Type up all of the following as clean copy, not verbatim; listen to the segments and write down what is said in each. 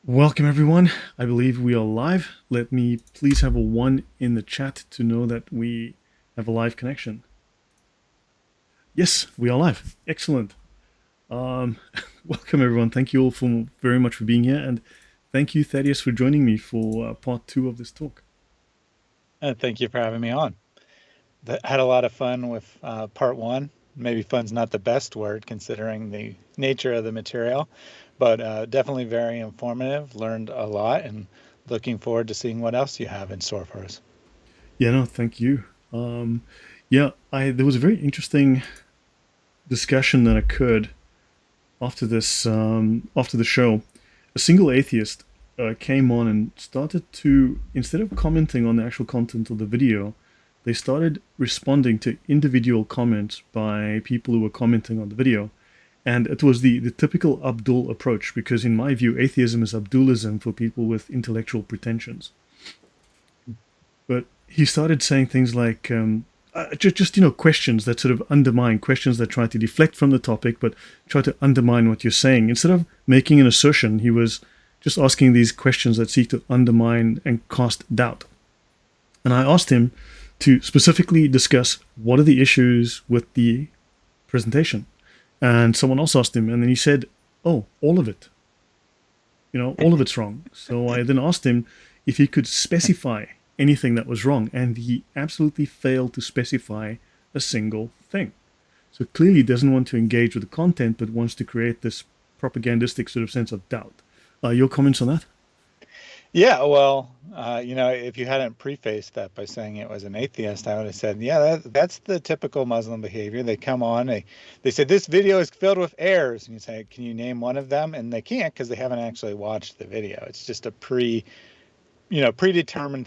Welcome everyone. I believe we are live. Let me please have a 1 in the chat to know that we have a live connection. Yes, we are live. Excellent. Um, Welcome everyone. Thank you all very much for being here, and thank you, Thaddeus, for joining me for part 2 of this talk. Thank you for having me on. Had a lot of fun with part one. Maybe fun's not the best word considering the nature of the material, but definitely very informative. Learned a lot and looking forward to seeing what else you have in store for us. Yeah, no, thank you. Um, yeah, I there was a very interesting discussion that occurred after the show. A single atheist came on and started to, instead of commenting on the actual content of the video, they started responding to individual comments by people who were commenting on the video. And it was the typical Abdul approach, because in my view, atheism is Abdulism for people with intellectual pretensions. But he started saying things like, questions that sort of undermine, questions that try to deflect from the topic, but try to undermine what you're saying. Instead of making an assertion, he was just asking these questions that seek to undermine and cast doubt. And I asked him to specifically discuss what are the issues with the presentation. And someone else asked him, and then he said, "Oh, all of it. All of it's wrong." So I then asked him if he could specify anything that was wrong, and he absolutely failed to specify a single thing. So clearly he doesn't want to engage with the content, but wants to create this propagandistic sort of sense of doubt. Your comments on that? Yeah, well, if you hadn't prefaced that by saying it was an atheist, I would have said, yeah, that's the typical Muslim behavior. They come on, they say this video is filled with errors, and you say, can you name one of them? And they can't because they haven't actually watched the video. It's just a predetermined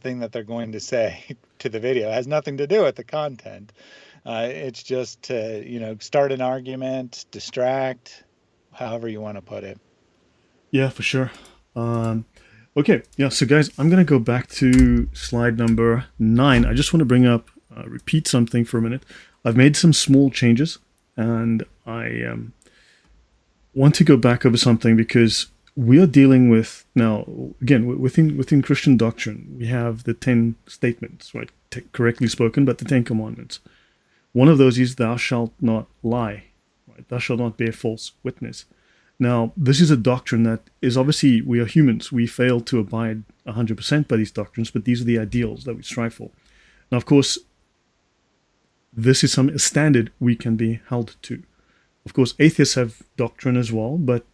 thing that they're going to say to the video. It has nothing to do with the content. It's just to, start an argument, distract, however you want to put it. Yeah, for sure. Um, okay, yeah. So guys, I'm gonna go back to slide number 9. I just want to repeat something for a minute. I've made some small changes, and I want to go back over something because we are dealing with now again within Christian doctrine. We have the 10 statements, right? Correctly spoken, but the 10 commandments. One of those is thou shalt not lie, right? Thou shalt not bear false witness. Now, this is a doctrine that is obviously, we are humans. We fail to abide 100% by these doctrines, but these are the ideals that we strive for. Now, of course, this is a standard we can be held to. Of course, atheists have doctrine as well, but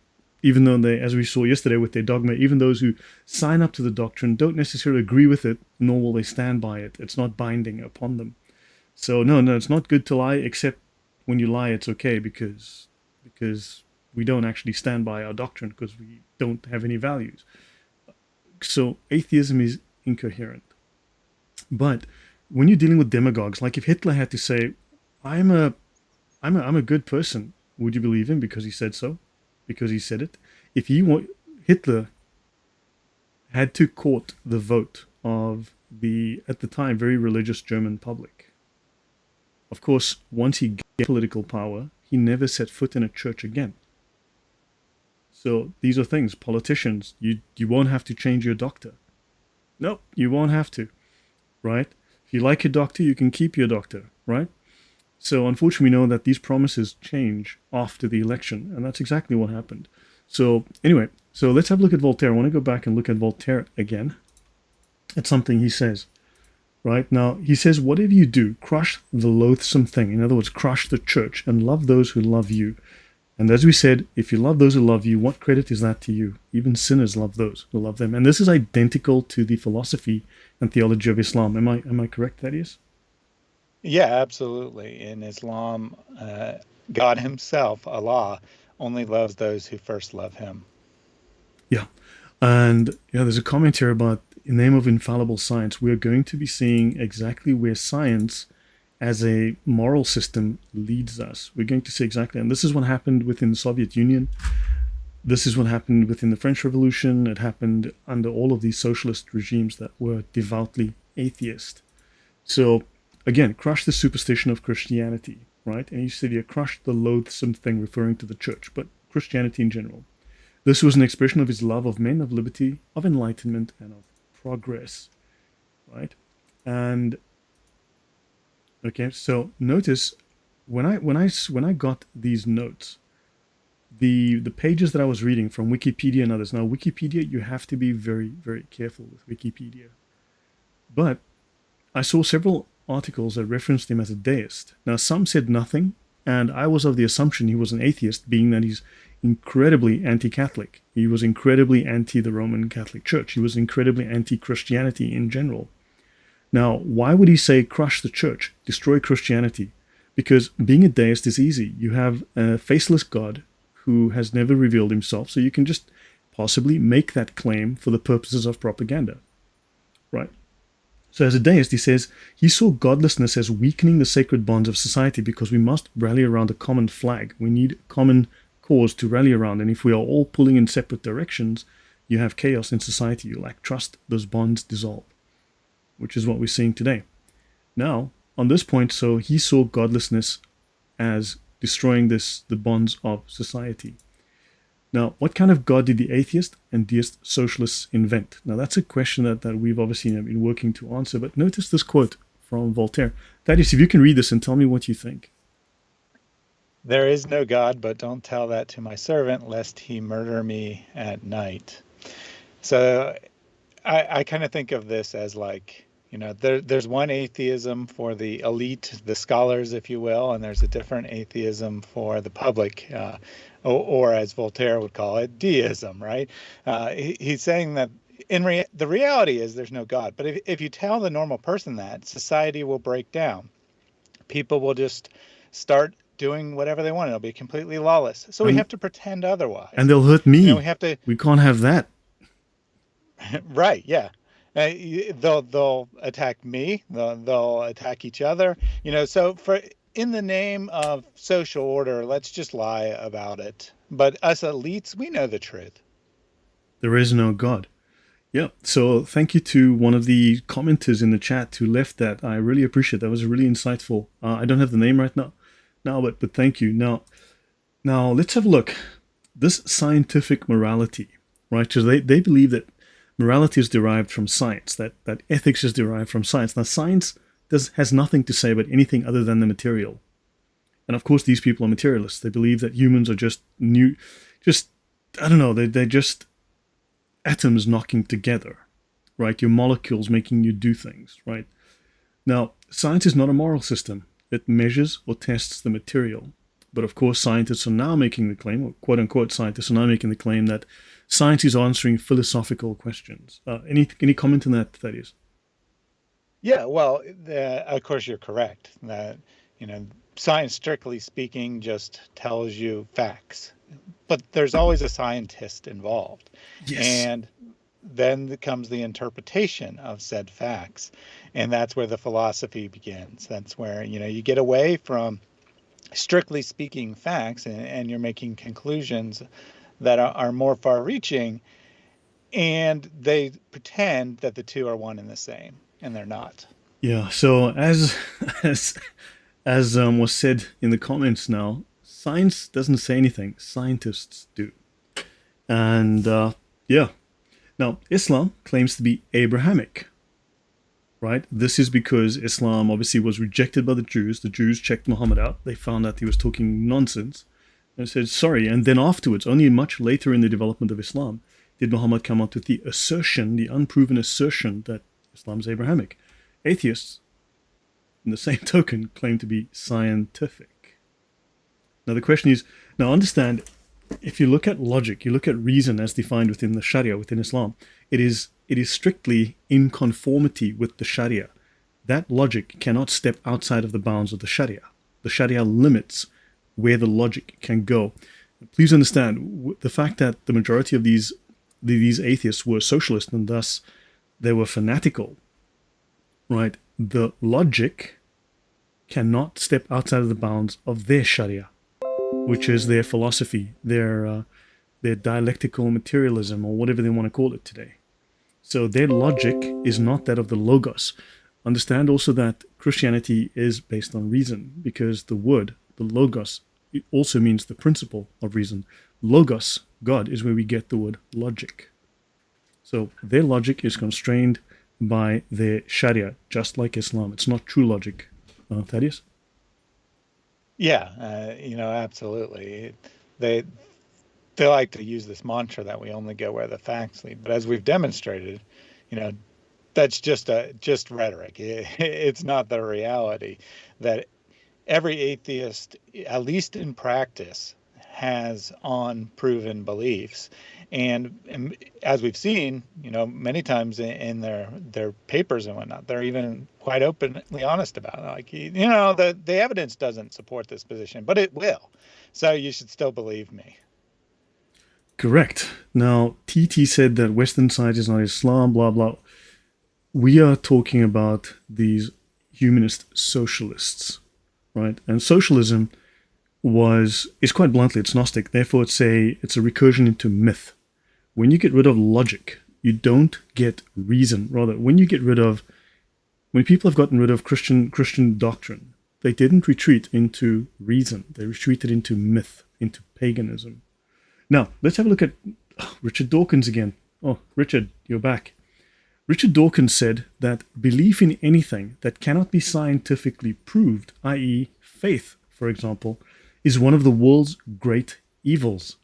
even though they, as we saw yesterday with their dogma, even those who sign up to the doctrine don't necessarily agree with it, nor will they stand by it. It's not binding upon them. So no, it's not good to lie, except when you lie, it's okay because we don't actually stand by our doctrine because we don't have any values. So atheism is incoherent. But when you're dealing with demagogues, like if Hitler had to say, "I'm a, I'm a good person," would you believe him because he said so? Because he said it? If Hitler had to court the vote of the at the time very religious German public. Of course, once he gained political power, he never set foot in a church again. So these are things, politicians, you won't have to change your doctor. Nope, you won't have to, right? If you like your doctor, you can keep your doctor, right? So unfortunately, we know that these promises change after the election, and that's exactly what happened. So anyway, so let's have a look at Voltaire. I want to go back and look at Voltaire again. It's something he says, right? Now, he says, whatever you do, crush the loathsome thing. In other words, crush the church and love those who love you. And as we said, if you love those who love you, what credit is that to you? Even sinners love those who love them. And this is identical to the philosophy and theology of Islam. Am I correct, Thaddeus? Yeah, absolutely. In Islam, God Himself, Allah, only loves those who first love Him. Yeah. And there's a comment here about in the name of infallible science, we are going to be seeing exactly where science as a moral system leads us. We're going to see exactly, and this is what happened within the Soviet Union. This is what happened within the French Revolution. It happened under all of these socialist regimes that were devoutly atheist. So again, crush the superstition of Christianity, right? And he said, "You crush the loathsome thing," referring to the church, but Christianity in general. This was an expression of his love of men, of liberty, of enlightenment, and of progress, right? And okay, so notice when I got these notes, the pages that I was reading from Wikipedia and others. Now, Wikipedia, you have to be very, very careful with Wikipedia. But I saw several articles that referenced him as a deist. Now, some said nothing, and I was of the assumption he was an atheist, being that he's incredibly anti-Catholic. He was incredibly anti the Roman Catholic Church. He was incredibly anti-Christianity in general. Now, why would he say crush the church, destroy Christianity? Because being a deist is easy. You have a faceless God who has never revealed himself, so you can just possibly make that claim for the purposes of propaganda, right? So as a deist, he says he saw godlessness as weakening the sacred bonds of society because we must rally around a common flag. We need a common cause to rally around, and if we are all pulling in separate directions, you have chaos in society. You lack trust, those bonds dissolve, which is what we're seeing today. Now, on this point, so he saw godlessness as destroying the bonds of society. Now, what kind of God did the atheist and deist socialists invent? Now, that's a question that we've obviously been working to answer, but notice this quote from Voltaire. Thaddeus, if you can read this and tell me what you think. There is no God, but don't tell that to my servant, lest he murder me at night. So I kind of think of this as like, there's one atheism for the elite, the scholars, if you will, and there's a different atheism for the public, or as Voltaire would call it, deism, right? He's saying that the reality is there's no God. But if you tell the normal person that, society will break down. People will just start doing whatever they want. It'll be completely lawless. So we have to pretend otherwise. And they'll hurt me. We have to. We can't have that. Right, yeah. They'll attack me. They'll attack each other. So in the name of social order, let's just lie about it. But us elites, we know the truth. There is no God. Yeah. So thank you to one of the commenters in the chat who left that. I really appreciate that. It was really insightful. I don't have the name right now, but thank you. Now let's have a look. This scientific morality, right? So they believe that morality is derived from science, that ethics is derived from science. Now, science has nothing to say about anything other than the material. And of course, these people are materialists. They believe that humans are they're just atoms knocking together, right? Your molecules making you do things, right? Now, science is not a moral system. It measures or tests the material. But of course, scientists are now making the claim, or quote-unquote scientists are now making the claim that science is answering philosophical questions. Any comment on that, Thaddeus? Yeah, well, of course you're correct. That science, strictly speaking, just tells you facts. But there's always a scientist involved. Yes. And then comes the interpretation of said facts. And that's where the philosophy begins. That's where, you get away from strictly speaking facts and you're making conclusions that are more far-reaching, and they pretend that the two are one and the same, and they're not. Yeah. So as was said in the comments, now science doesn't say anything; scientists do. And yeah. Now Islam claims to be Abrahamic. Right. This is because Islam obviously was rejected by the Jews. The Jews checked Muhammad out. They found that he was talking nonsense. And said, sorry. And then afterwards, only much later in the development of Islam, did Muhammad come up with the assertion, the unproven assertion that Islam is Abrahamic. Atheists, in the same token, claim to be scientific. Now the question is, now understand, if you look at logic, you look at reason as defined within the Sharia, within Islam, it is strictly in conformity with the Sharia. That logic cannot step outside of the bounds of the Sharia. The Sharia limits where the logic can go. Please understand the fact that the majority of these atheists were socialist and thus they were fanatical, right? The logic cannot step outside of the bounds of their Sharia, which is their philosophy, their dialectical materialism, or whatever they want to call it today. So their logic is not that of the Logos. Understand also that Christianity is based on reason, because the word, the Logos, it also means the principle of reason. Logos God is where we get the word logic. So their logic is constrained by their Sharia, just like Islam. It's not true logic. Thaddeus? Yeah, absolutely. They they like to use this mantra that we only go where the facts lead, but as we've demonstrated, you know, that's just rhetoric. It's not the reality that every atheist, at least in practice, has on proven beliefs. And as we've seen, many times in their papers and whatnot, they're even quite openly honest about it. Like, the evidence doesn't support this position, but it will. So you should still believe me. Correct. Now, TT said that Western science is not Islam, blah, blah. We are talking about these humanist socialists, right? And socialism is quite bluntly, it's Gnostic. Therefore, it's a recursion into myth. When you get rid of logic, you don't get reason. Rather, when people have gotten rid of Christian doctrine, they didn't retreat into reason. They retreated into myth, into paganism. Now, let's have a look at Richard Dawkins again. Oh, Richard, you're back. Richard Dawkins said that belief in anything that cannot be scientifically proved, i.e., faith, for example, is one of the world's great evils.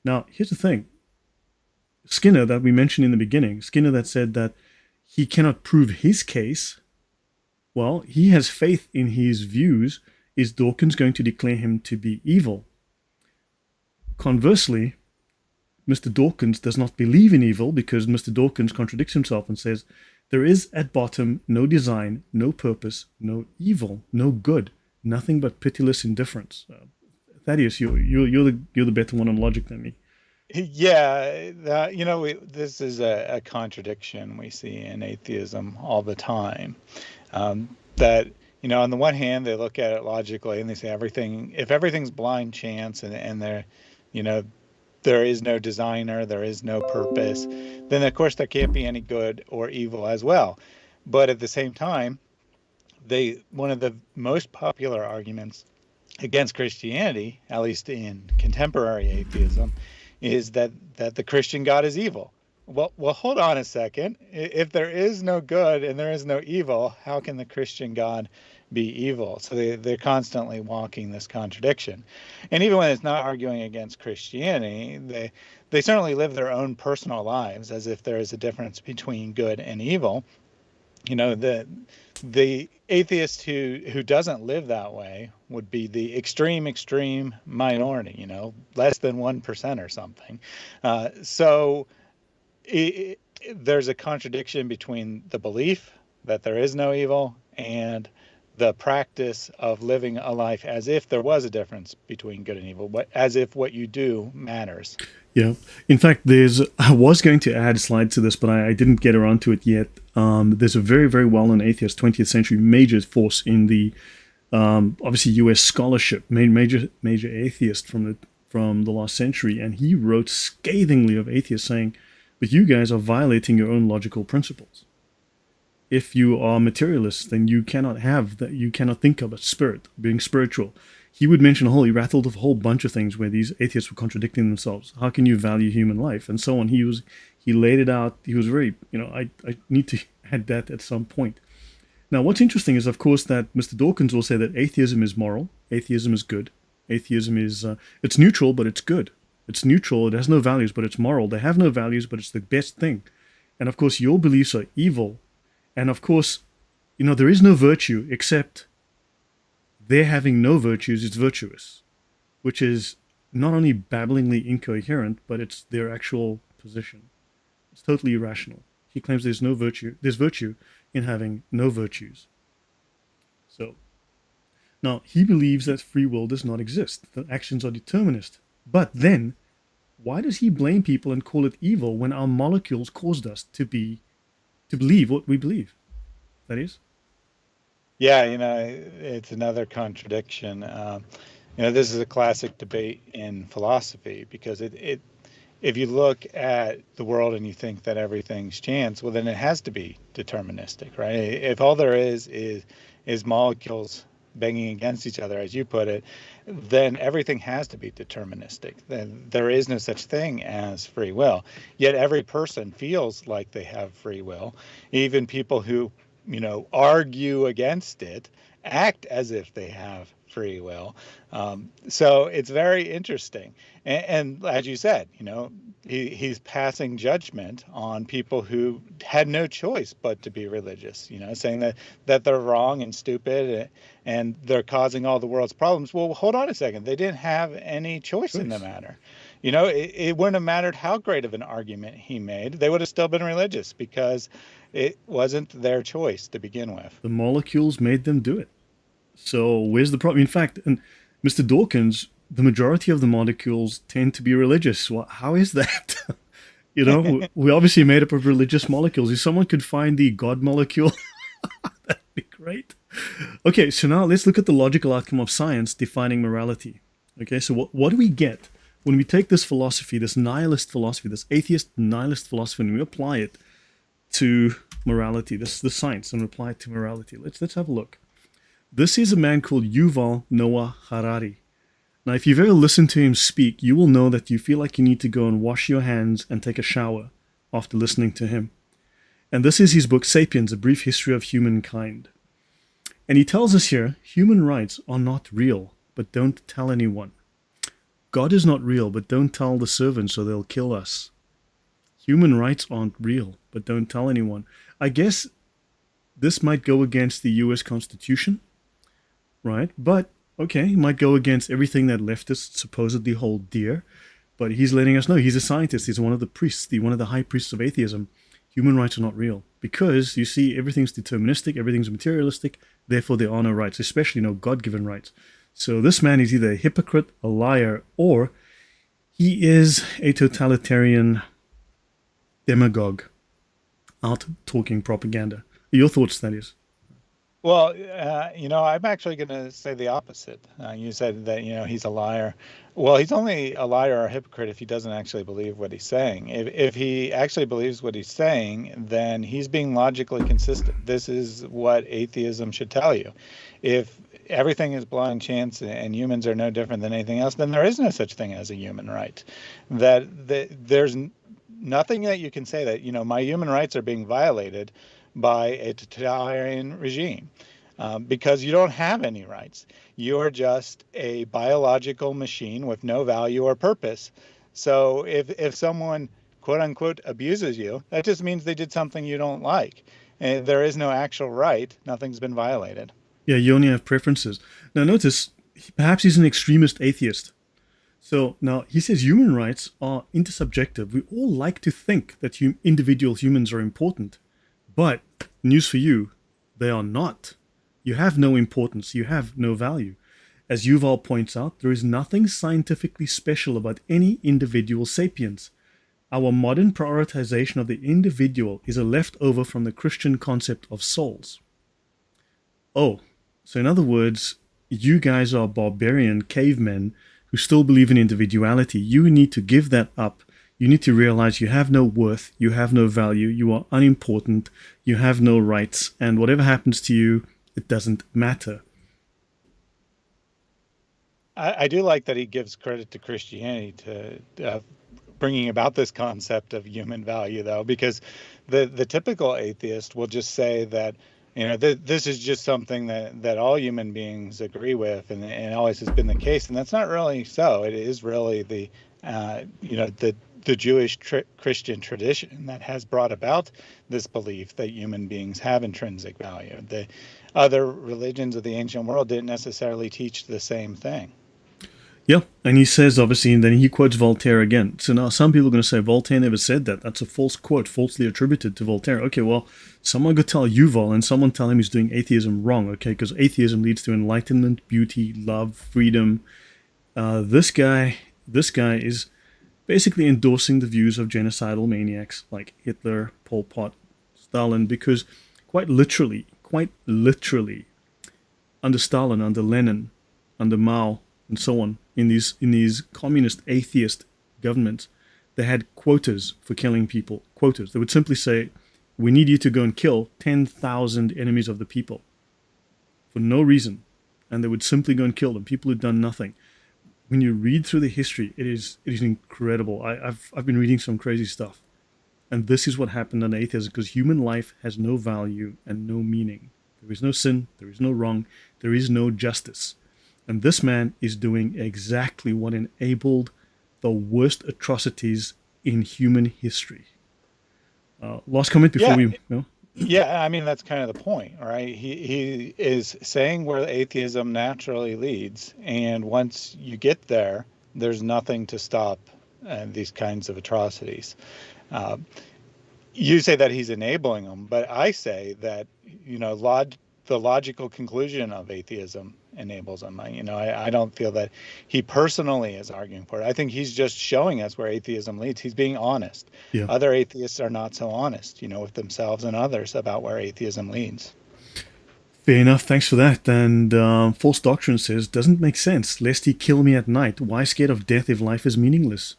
Now, here's the thing. Skinner, that we mentioned in the beginning, Skinner that said that he cannot prove his case, well, he has faith in his views. Is Dawkins going to declare him to be evil? Conversely, Mr. Dawkins does not believe in evil because Mr. Dawkins contradicts himself and says, there is at bottom no design, no purpose, no evil, no good, nothing but pitiless indifference. Thaddeus, you're the better one on logic than me. Yeah, this is a contradiction we see in atheism all the time. That, on the one hand, they look at it logically and they say if everything's blind chance and there is no designer, there is no purpose, then of course there can't be any good or evil as well. But at the same time, one of the most popular arguments against Christianity, at least in contemporary atheism, is that the Christian God is evil. Well, hold on a second. If there is no good and there is no evil, how can the Christian God be evil? So they're constantly walking this contradiction. And even when it's not arguing against Christianity, they certainly live their own personal lives as if there is a difference between good and evil. The atheist who doesn't live that way would be the extreme minority, less than 1% or something. So there's a contradiction between the belief that there is no evil and the practice of living a life as if there was a difference between good and evil, but as if what you do matters. Yeah. In fact, I was going to add a slide to this, but I didn't get around to it yet. There's a very, very well-known atheist, 20th century major force in the, obviously, U.S. scholarship, major atheist from the last century, and he wrote scathingly of atheists, saying, but you guys are violating your own logical principles. If you are materialists, then you cannot think of a spirit, being spiritual. He would mention he rattled off a whole bunch of things where these atheists were contradicting themselves. How can you value human life? And so on. He laid it out. He was very, I need to add that at some point. Now, what's interesting is, of course, that Mr. Dawkins will say that atheism is moral. Atheism is good. Atheism is, it's neutral, but it's good. It's neutral. It has no values, but it's moral. They have no values, but it's the best thing. And of course, your beliefs are evil. And of course, there is no virtue except their having no virtues is virtuous, which is not only babblingly incoherent, but it's their actual position. It's totally irrational. He claims there's virtue in having no virtues. So, now he believes that free will does not exist, that actions are determinist. But then, why does he blame people and call it evil when our molecules caused us to believe what we believe? That is? Yeah, it's another contradiction. This is a classic debate in philosophy because if you look at the world and you think that everything's chance, well, then it has to be deterministic, right? If all there is molecules banging against each other, as you put it, then everything has to be deterministic. Then there is no such thing as free will. Yet every person feels like they have free will. Even people who, argue against it act as if they have free will. So it's very interesting. And as you said, he's passing judgment on people who had no choice but to be religious, saying that they're wrong and stupid and they're causing all the world's problems. Well, hold on a second. They didn't have any choice in the matter. It wouldn't have mattered how great of an argument he made. They would have still been religious because it wasn't their choice to begin with. The molecules made them do it. So where's the problem? In fact, and Mr. Dawkins, the majority of the molecules tend to be religious. Well, how is that? We obviously made up of religious molecules. If someone could find the God molecule, that'd be great. Okay, so now let's look at the logical outcome of science defining morality. Okay, so what do we get when we take this philosophy, this nihilist philosophy, this atheist nihilist philosophy, and we apply it to morality, the science, and apply it to morality? Let's have a look. This is a man called Yuval Noah Harari. Now, if you've ever listened to him speak, you will know that you feel like you need to go and wash your hands and take a shower after listening to him. And this is his book, Sapiens, A Brief History of Humankind. And he tells us here, human rights are not real, but don't tell anyone. God is not real, but don't tell the servants or they'll kill us. Human rights aren't real, but don't tell anyone. I guess this might go against the US Constitution, right? But, okay, it might go against everything that leftists supposedly hold dear, but he's letting us know. He's a scientist. He's one of the priests, one of the high priests of atheism. Human rights are not real because, you see, everything's deterministic, everything's materialistic, therefore there are no rights, especially no God-given rights. So this man is either a hypocrite, a liar, or he is a totalitarian demagogue out talking propaganda. Your thoughts, that is? Well, I'm actually going to say the opposite. You said that, he's a liar. Well, he's only a liar or a hypocrite if he doesn't actually believe what he's saying. If he actually believes what he's saying, then he's being logically consistent. This is what atheism should tell you. If everything is blind chance and humans are no different than anything else, then there is no such thing as a human right. That there's nothing that you can say that, my human rights are being violated by a totalitarian regime, because you don't have any rights. You're just a biological machine with no value or purpose. So if someone, quote unquote, abuses you, that just means they did something you don't like. And there is no actual right. Nothing's been violated. Yeah, you only have preferences. Now notice, perhaps he's an extremist atheist. So now he says human rights are intersubjective. We all like to think that individual humans are important. But, news for you, they are not. You have no importance. You have no value. As Yuval points out, there is nothing scientifically special about any individual sapiens. Our modern prioritization of the individual is a leftover from the Christian concept of souls. Oh, so in other words, you guys are barbarian cavemen who still believe in individuality. You need to give that up. You need to realize you have no worth, you have no value, you are unimportant, you have no rights, and whatever happens to you, it doesn't matter. I do like that he gives credit to Christianity to bringing about this concept of human value, though, because the typical atheist will just say that, this is just something that all human beings agree with, and always has been the case, and that's not really so. It is really the Jewish Christian tradition that has brought about this belief that human beings have intrinsic value. The other religions of the ancient world didn't necessarily teach the same thing. Yeah, and he says, obviously, and then he quotes Voltaire again. So now some people are going to say, Voltaire never said that. That's a false quote, falsely attributed to Voltaire. Okay, well, someone could tell Yuval and someone tell him he's doing atheism wrong, okay, because atheism leads to enlightenment, beauty, love, freedom. This guy is basically endorsing the views of genocidal maniacs like Hitler, Pol Pot, Stalin, because quite literally, under Stalin, under Lenin, under Mao, and so on, in these communist atheist governments, they had quotas for killing people. Quotas. They would simply say, we need you to go and kill 10,000 enemies of the people for no reason. and they would simply go and kill them. People who'd done nothing. When you read through the history, it is incredible. I've been reading some crazy stuff, and this is what happened under atheism, because human life has no value and no meaning. There is no sin, there is no wrong, there is no justice. And this man is doing exactly what enabled the worst atrocities in human history. Last comment before Yeah. we... No? Yeah, I mean that's kind of the point, right? He is saying where atheism naturally leads, and once you get there, there's nothing to stop these kinds of atrocities. Uh, you say that he's enabling them, but I say that the logical conclusion of atheism enables them. I don't feel that he personally is arguing for it. I think he's just showing us where atheism leads. He's being honest. Yeah. Other atheists are not so honest, with themselves and others about where atheism leads. Fair enough, thanks for that. And false doctrine says, doesn't make sense, lest he kill me at night. Why scared of death if life is meaningless?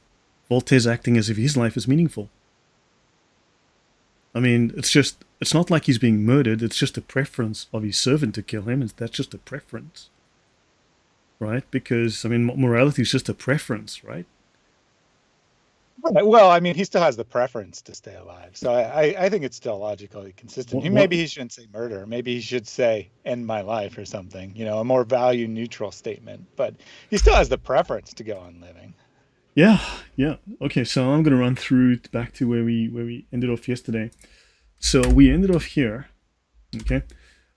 Voltaire's acting as if his life is meaningful. I mean, it's not like he's being murdered, it's just a preference of his servant to kill him, and that's just a preference. Right? Because, I mean, morality is just a preference, right? Well, I mean, he still has the preference to stay alive. So I think it's still logically consistent. Maybe he shouldn't say murder. Maybe he should say end my life or something, a more value neutral statement. But he still has the preference to go on living. Yeah. Okay, so I'm going to run through back to where we ended off yesterday. So we ended off here. Okay.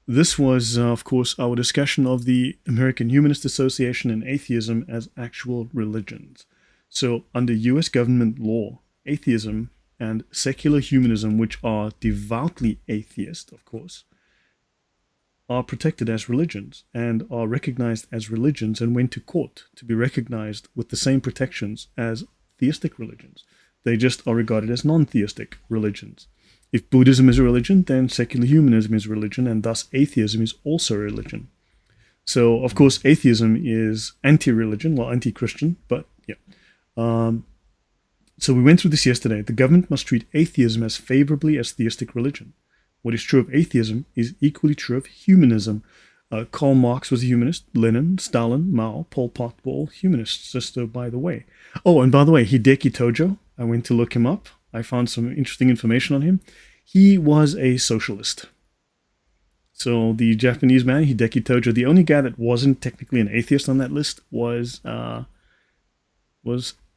This was, of course, our discussion of the American Humanist Association and atheism as actual religions. So under US government law, atheism and secular humanism, which are devoutly atheist, of course, are protected as religions and are recognized as religions and went to court to be recognized with the same protections as theistic religions. They just are regarded as non-theistic religions. If Buddhism is a religion, then secular humanism is a religion, and thus atheism is also a religion. So, of course, atheism is anti-religion, well, anti-Christian, but yeah. So we went through this yesterday. The government must treat atheism as favorably as theistic religion. What is true of atheism is equally true of humanism. Karl Marx was a humanist. Lenin, Stalin, Mao, Pol Pot were all humanists, just by the way. Oh, and by the way, Hideki Tojo, I went to look him up. I found some interesting information on him. He was a socialist. So the Japanese man, Hideki Tojo, the only guy that wasn't technically an atheist on that list was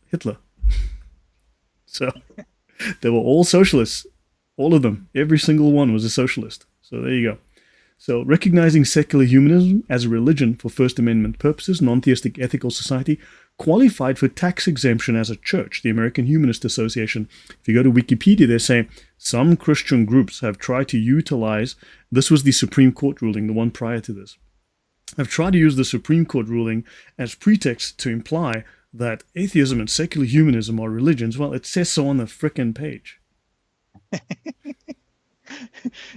Hitler. So they were all socialists. All of them. Every single one was a socialist. So there you go. So recognizing secular humanism as a religion for First Amendment purposes, non-theistic ethical society qualified for tax exemption as a church, the American Humanist Association. If you go to Wikipedia, they say some Christian groups have tried to utilize, this was the Supreme Court ruling, the one prior to this, have tried to use the Supreme Court ruling as pretext to imply that atheism and secular humanism are religions. Well, it says so on the frickin' page.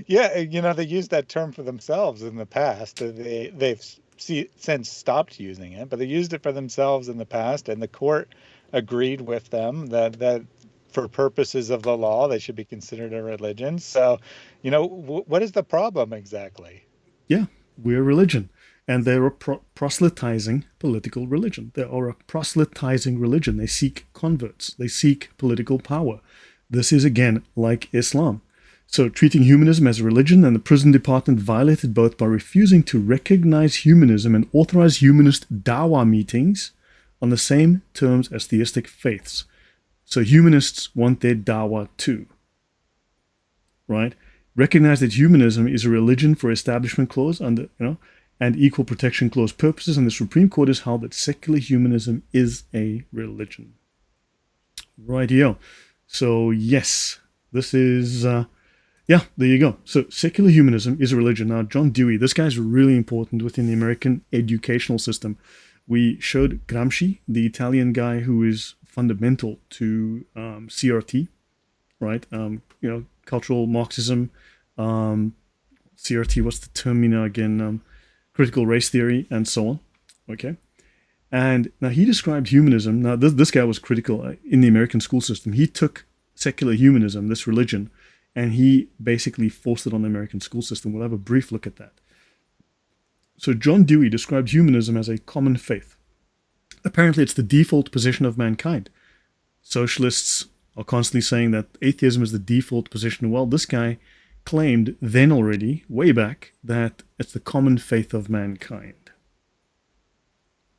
Yeah, they used that term for themselves in the past. They've since stopped using it, but they used it for themselves in the past, and the court agreed with them that for purposes of the law, they should be considered a religion. So, what is the problem exactly? Yeah, we're a religion. And they're a proselytizing political religion. They are a proselytizing religion. They seek converts. They seek political power. This is, again, like Islam. So treating humanism as a religion, and the prison department violated both by refusing to recognize humanism and authorize humanist dawah meetings on the same terms as theistic faiths. So humanists want their dawah too. Right? Recognize that humanism is a religion for establishment clause under, and equal protection clause purposes, and the Supreme Court has held that secular humanism is a religion. Rightio. So yes, this is, there you go. So secular humanism is a religion. Now, John Dewey, this guy's really important within the American educational system. We showed Gramsci, the Italian guy who is fundamental to CRT, right? Cultural Marxism, CRT, what's the term again? Critical race theory, and so on. Okay. And now he described humanism. Now, this guy was critical in the American school system. He took secular humanism, this religion, and he basically forced it on the American school system. We'll have a brief look at that. So John Dewey described humanism as a common faith. Apparently, it's the default position of mankind. Socialists are constantly saying that atheism is the default position. Well, this guy claimed then already, way back, that it's the common faith of mankind.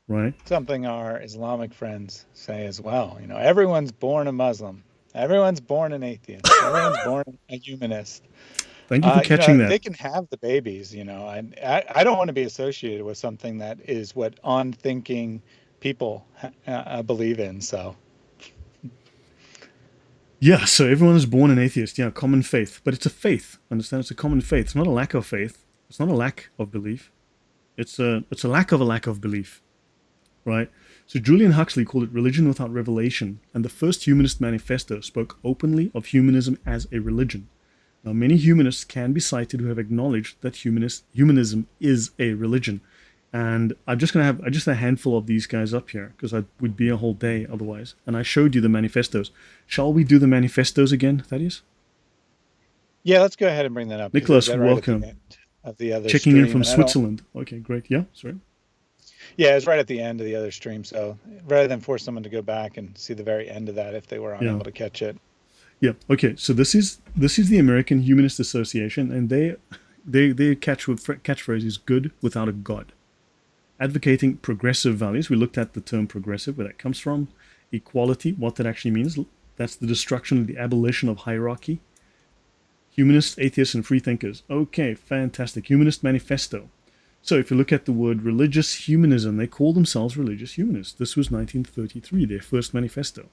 Right? Something our Islamic friends say as well. Everyone's born a Muslim. Everyone's born an atheist. Everyone's born a humanist. Thank you for catching that. They can have the babies, and I don't want to be associated with something that is what unthinking people believe in. So, Yeah, so everyone is born an atheist. Yeah, common faith. But it's a faith. Understand? It's a common faith. It's not a lack of faith. It's not a lack of belief. It's a lack of belief. Right? So Julian Huxley called it religion without revelation, and the first humanist manifesto spoke openly of humanism as a religion. Now, many humanists can be cited who have acknowledged that humanism is a religion. And I'm just going to have just a handful of these guys up here because I would be a whole day otherwise. And I showed you the manifestos. Shall we do the manifestos again, Thaddeus? Yeah, let's go ahead and bring that up. Nicholas, Right welcome. Of the other Checking stream, in from Switzerland. Okay, great. Yeah, sorry. Yeah, it's right at the end of the other stream. So rather than force someone to go back and see the very end of that if they were unable to catch it. Yeah. Okay. So this is the American Humanist Association, and they catchphrase is good without a god, advocating progressive values. We looked at the term progressive, where that comes from, equality, what that actually means. That's the destruction of the abolition of hierarchy. Humanists, atheists, and freethinkers. Okay, fantastic. Humanist Manifesto. So if you look at the word religious humanism, they call themselves religious humanists. This was 1933, their first manifesto.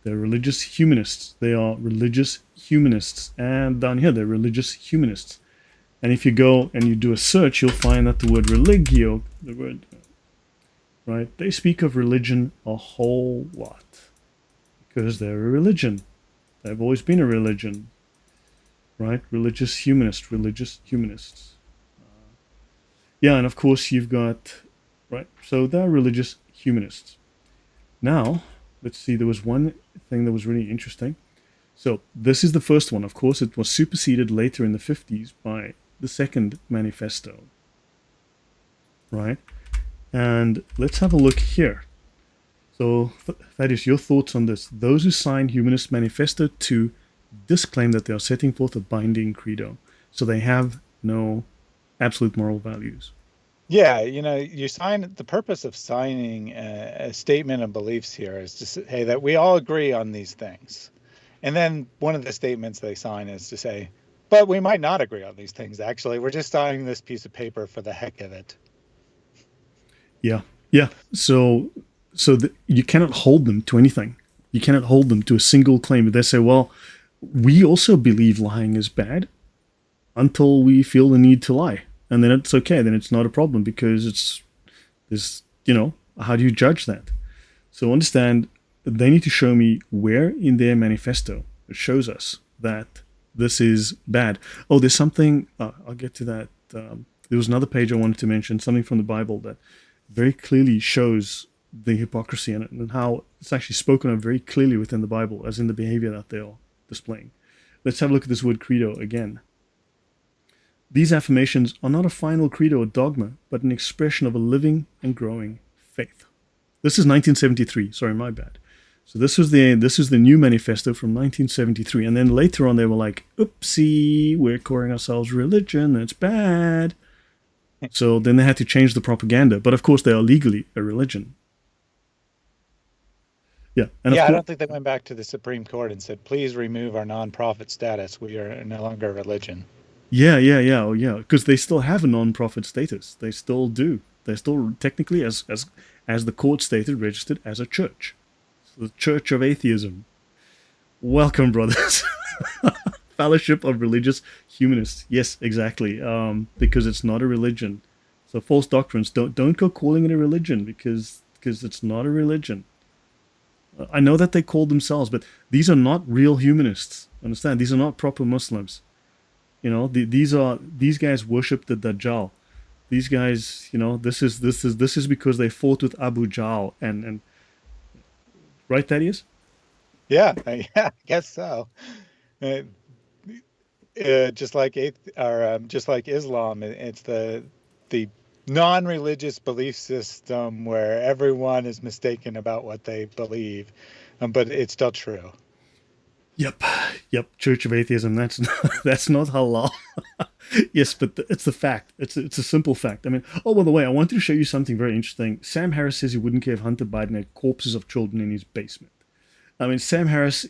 They're religious humanists. They are religious humanists. And down here, they're religious humanists. And if you go and you do a search, you'll find that the word religio, the word, right, they speak of religion a whole lot. Because they're a religion. They've always been a religion. Right? Religious humanists. Yeah, and of course you've got, right, so they're religious humanists. Now, let's see, there was one thing that was really interesting. So this is the first one. Of course, it was superseded later in the 50s by the second manifesto. Right? And let's have a look here. So that is your thoughts on this. Those who signed Humanist Manifesto 2 disclaim that they are setting forth a binding credo. So they have no absolute moral values. Yeah, you sign, the purpose of signing a statement of beliefs here is to say that we all agree on these things. And then one of the statements they sign is to say, but we might not agree on these things, actually. We're just signing this piece of paper for the heck of it. Yeah. So you cannot hold them to anything. You cannot hold them to a single claim. They say, well, we also believe lying is bad until we feel the need to lie. And then it's okay. Then it's not a problem because how do you judge that? So understand that they need to show me where in their manifesto it shows us that this is bad. Oh, there's something, I'll get to that. There was another page I wanted to mention, something from the Bible that very clearly shows the hypocrisy in it and how it's actually spoken of very clearly within the Bible, as in the behavior that they are displaying. Let's have a look at this word credo again. These affirmations are not a final credo or dogma, but an expression of a living and growing faith. This is 1973. Sorry, my bad. So this is the new manifesto from 1973. And then later on, they were like, oopsie, we're calling ourselves religion. That's bad. So then they had to change the propaganda. But of course, they are legally a religion. Yeah. And I don't think they went back to the Supreme Court and said, please remove our non-profit status. We are no longer a religion. Yeah. Oh, yeah. Because they still have a non-profit status. They still do. They're still technically, as the court stated, registered as a church. So the Church of Atheism. Welcome, brothers. Fellowship of Religious Humanists. Yes, exactly. Because it's not a religion. So false doctrines. Don't go calling it a religion because it's not a religion. I know that they call themselves, but these are not real humanists. Understand? These are not proper Muslims. These guys worship the Dajjal. These guys, this is because they fought with Abu Jahl and right, Thaddeus? Yeah, I guess so. Just like Islam, it's the non-religious belief system where everyone is mistaken about what they believe, but it's still true. Yep, yep. Church of Atheism. That's that's not halal. Yes, but it's the fact. It's a simple fact. I mean, oh, by the way, I wanted to show you something very interesting. Sam Harris says he wouldn't care if Hunter Biden had corpses of children in his basement. I mean, Sam Harris,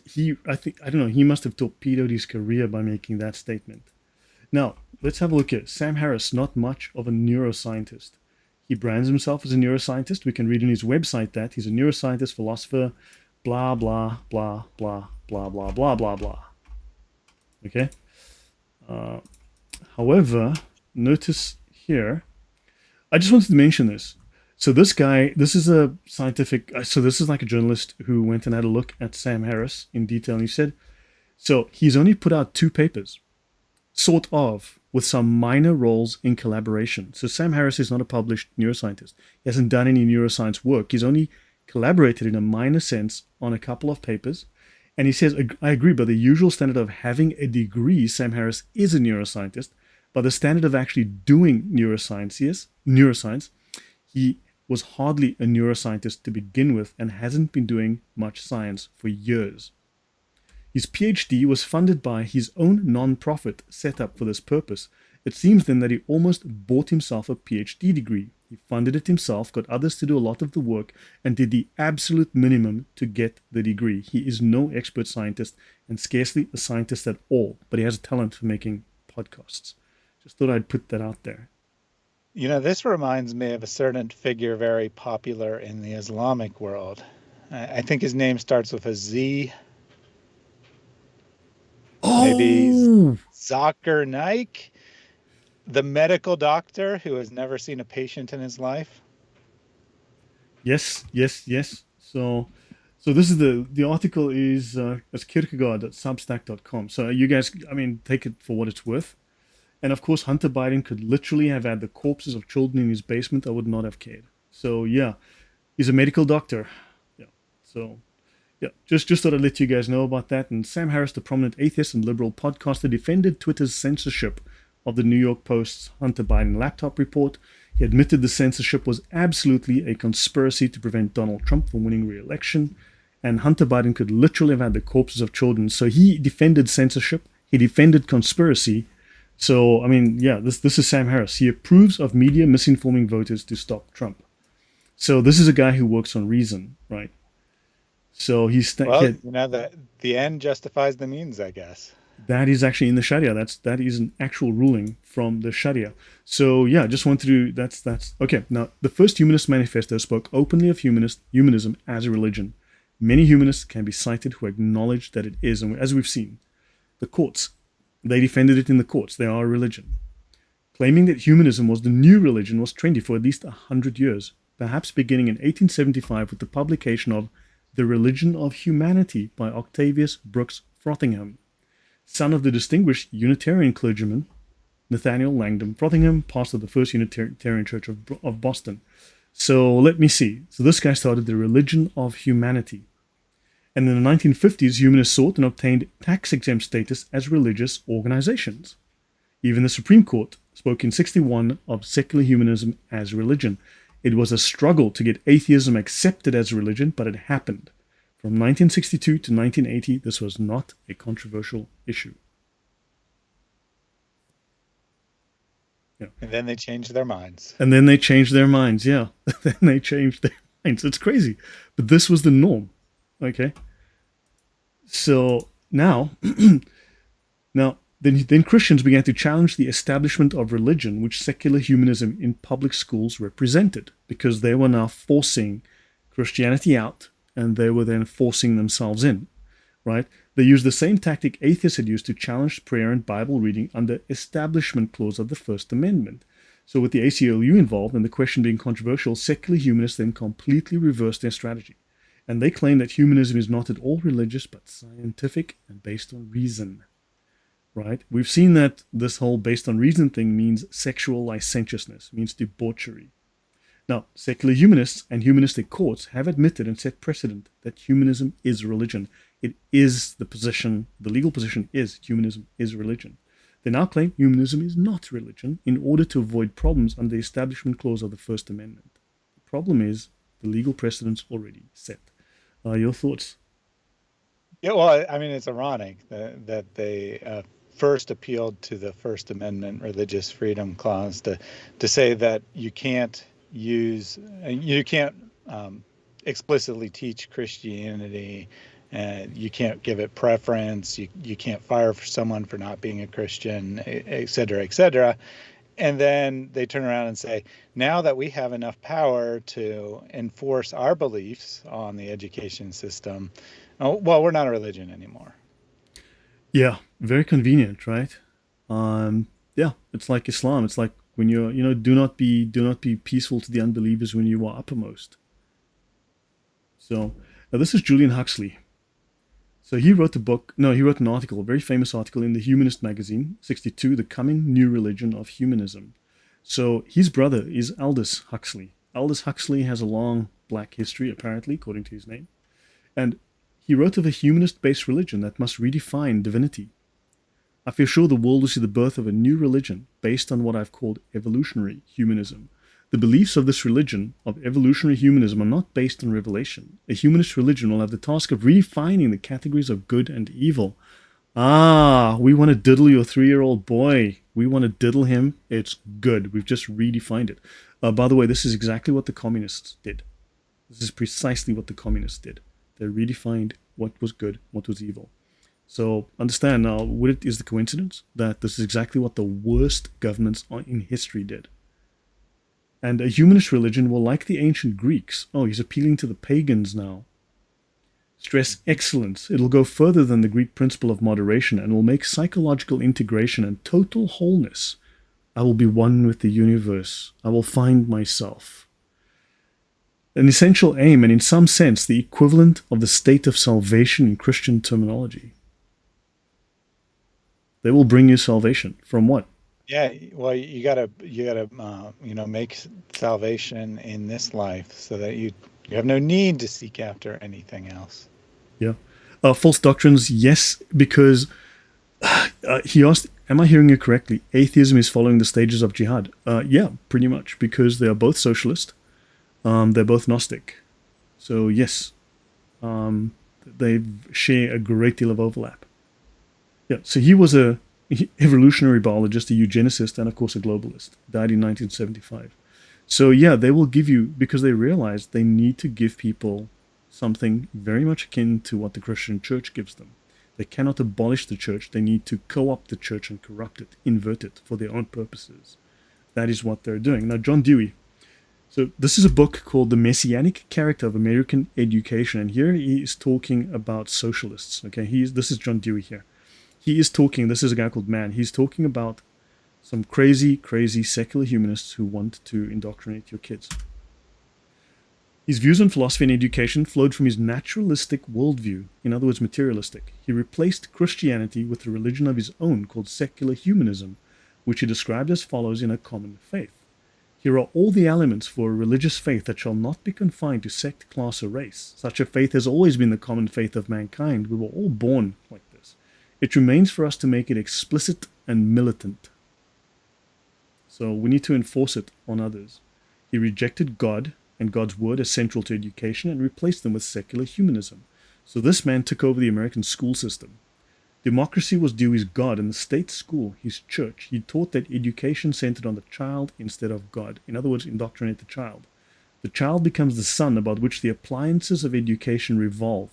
I don't know, he must have torpedoed his career by making that statement. Now, let's have a look here. Sam Harris, not much of a neuroscientist. He brands himself as a neuroscientist. We can read on his website that he's a neuroscientist, philosopher, blah, blah, blah, blah, blah, blah, blah, blah, blah. Okay? However, notice here, I just wanted to mention this. So this guy, this is a scientific, so this is like a journalist who went and had a look at Sam Harris in detail, and he said, so he's only put out 2 papers, sort of, with some minor roles in collaboration. So Sam Harris is not a published neuroscientist. He hasn't done any neuroscience work. He's only collaborated in a minor sense on a couple of papers. And he says, I agree, by the usual standard of having a degree, Sam Harris is a neuroscientist. By the standard of actually doing neuroscience, he was hardly a neuroscientist to begin with and hasn't been doing much science for years. His PhD was funded by his own non-profit set up for this purpose. It seems then that he almost bought himself a PhD degree. He funded it himself, got others to do a lot of the work, and did the absolute minimum to get the degree. He is no expert scientist and scarcely a scientist at all, but he has a talent for making podcasts. Just thought I'd put that out there. You know, this reminds me of a certain figure very popular in the Islamic world. I think his name starts with a Z. Maybe Zakir Naik, the medical doctor who has never seen a patient in his life. Yes. So this is the article is it's Kierkegaard.substack.com. So you guys, I mean, take it for what it's worth. And of course, Hunter Biden could literally have had the corpses of children in his basement. I would not have cared. So yeah, he's a medical doctor. Yeah. So yeah, just thought I'd let you guys know about that. And Sam Harris, the prominent atheist and liberal podcaster, defended Twitter's censorship of the New York Post's Hunter Biden laptop report. He admitted the censorship was absolutely a conspiracy to prevent Donald Trump from winning re-election. And Hunter Biden could literally have had the corpses of children. So he defended censorship. He defended conspiracy. So, I mean, yeah, this is Sam Harris. He approves of media misinforming voters to stop Trump. So this is a guy who works on reason, right? So he's... Well, you know, the end justifies the means, I guess. That is actually in the Sharia. That is an actual ruling from the Sharia. So yeah, just wanted to... That's... Okay, now, the first Humanist Manifesto spoke openly of humanism as a religion. Many humanists can be cited who acknowledge that it is, and as we've seen, the courts... They defended it in the courts. They are a religion. Claiming that humanism was the new religion was trendy for at least 100 years, perhaps beginning in 1875 with the publication of The Religion of Humanity by Octavius Brooks Frothingham, son of the distinguished Unitarian clergyman Nathaniel Langdon Frothingham, pastor of the First Unitarian Church of Boston. So let me see. So this guy started The Religion of Humanity. And in the 1950s, humanists sought and obtained tax-exempt status as religious organizations. Even the Supreme Court spoke in '61 of secular humanism as religion. It was a struggle to get atheism accepted as a religion, but it happened. From 1962 to 1980, this was not a controversial issue. Yeah. And then they changed their minds. Yeah. Then they changed their minds. It's crazy. But this was the norm. Okay, so now, then Christians began to challenge the establishment of religion, which secular humanism in public schools represented, because they were now forcing Christianity out, and they were then forcing themselves in, right? They used the same tactic atheists had used to challenge prayer and Bible reading under Establishment Clause of the First Amendment. So with the ACLU involved and the question being controversial, secular humanists then completely reversed their strategy. And they claim that humanism is not at all religious, but scientific and based on reason, right? We've seen that this whole based on reason thing means sexual licentiousness, means debauchery. Now, secular humanists and humanistic courts have admitted and set precedent that humanism is religion. It is the position, the legal position is humanism is religion. They now claim humanism is not religion in order to avoid problems under the Establishment Clause of the First Amendment. The problem is the legal precedent's already set. Your thoughts? Yeah, well, I mean, it's ironic that they first appealed to the First Amendment religious freedom clause to say that you can't explicitly teach Christianity, and you can't give it preference, you can't fire for someone for not being a Christian, et cetera, et cetera. And then they turn around and say, now that we have enough power to enforce our beliefs on the education system, oh, well, we're not a religion anymore. Yeah, very convenient, right? Yeah, it's like Islam. It's like when you're, do not be peaceful to the unbelievers when you are uppermost. So now this is Julian Huxley. So he wrote a book, no, he wrote an article, a very famous article in the Humanist magazine, 62, The Coming New Religion of Humanism. So his brother is Aldous Huxley. Aldous Huxley has a long black history, apparently, according to his name. And he wrote of a humanist-based religion that must redefine divinity. I feel sure the world will see the birth of a new religion based on what I've called evolutionary humanism. The beliefs of this religion, of evolutionary humanism, are not based on revelation. A humanist religion will have the task of redefining the categories of good and evil. Ah, we want to diddle your 3-year-old boy. We want to diddle him. It's good. We've just redefined it. By the way, this is exactly what the communists did. This is precisely what the communists did. They redefined what was good, what was evil. So understand now, is the coincidence that this is exactly what the worst governments in history did? And a humanist religion will, like the ancient Greeks, oh, he's appealing to the pagans now, stress excellence. It'll go further than the Greek principle of moderation and will make psychological integration and total wholeness. I will be one with the universe. I will find myself. An essential aim, and in some sense, the equivalent of the state of salvation in Christian terminology. They will bring you salvation. From what? Yeah, well, you gotta make salvation in this life so that you have no need to seek after anything else. Yeah. False doctrines, yes, because he asked, am I hearing you correctly? Atheism is following the stages of jihad. Yeah, pretty much, because they are both socialist. They're both Gnostic. So, yes, they share a great deal of overlap. Yeah, so he was a evolutionary biologist, a eugenicist, and of course a globalist. Died in 1975. So yeah, they will give you, because they realize they need to give people something very much akin to what the Christian church gives them. They cannot abolish the church. They need to co-opt the church and corrupt it, invert it for their own purposes. That is what they're doing. Now, John Dewey. So this is a book called The Messianic Character of American Education. And here he is talking about socialists. Okay, this is John Dewey here. He is talking, this is a guy called Mann, he's talking about some crazy, crazy secular humanists who want to indoctrinate your kids. His views on philosophy and education flowed from his naturalistic worldview, in other words, materialistic. He replaced Christianity with a religion of his own called secular humanism, which he described as follows in A Common Faith. Here are all the elements for a religious faith that shall not be confined to sect, class, or race. Such a faith has always been the common faith of mankind. We were all born like this. It remains for us to make it explicit and militant. So we need to enforce it on others. He rejected God and God's word as central to education and replaced them with secular humanism. So this man took over the American school system. Democracy was Dewey's God, and the state school, his church. He taught that education centered on the child instead of God. In other words, indoctrinate the child. The child becomes the sun about which the appliances of education revolve.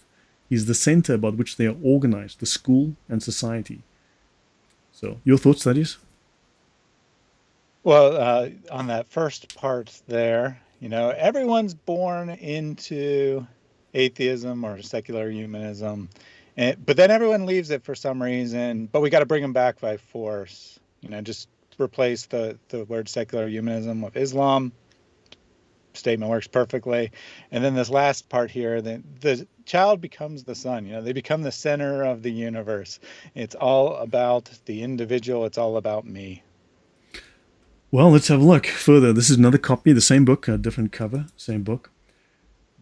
He's the center about which they are organized, the school and society. So, your thoughts, Thaddeus? Well, on that first part there, everyone's born into atheism or secular humanism, but then everyone leaves it for some reason, but we got to bring them back by force. Just replace the word secular humanism with Islam. Statement works perfectly. And then this last part here, the child becomes the sun. They become the center of the universe. It's all about the individual. It's all about me. Well, let's have a look further. This is another copy, the same book, a different cover, same book.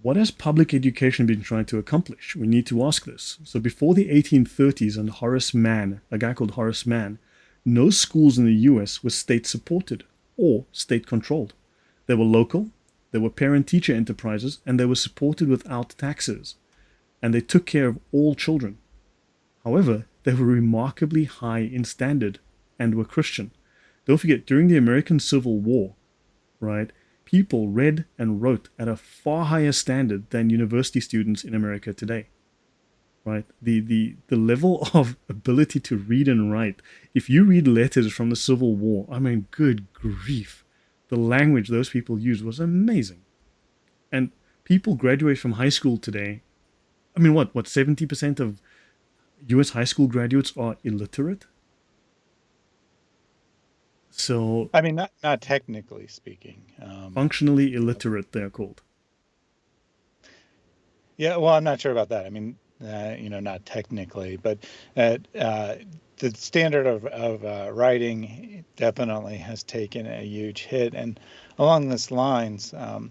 What has public education been trying to accomplish? We need to ask this. So before the 1830s, and Horace Mann, a guy called Horace Mann, no schools in the US were state supported or state controlled. They were local, they were parent teacher enterprises, and they were supported without taxes. And they took care of all children. However, they were remarkably high in standard and were Christian. Don't forget, during the American Civil War, right, people read and wrote at a far higher standard than university students in America today. Right? The level of ability to read and write. If you read letters from the Civil War, I mean, good grief. The language those people used was amazing. And people graduate from high school today. I mean, what 70% of US high school graduates are illiterate? So I mean, not technically speaking. functionally illiterate, they're called. Yeah, well, I'm not sure about that. I mean, not technically, but the standard of writing definitely has taken a huge hit. And along this lines, of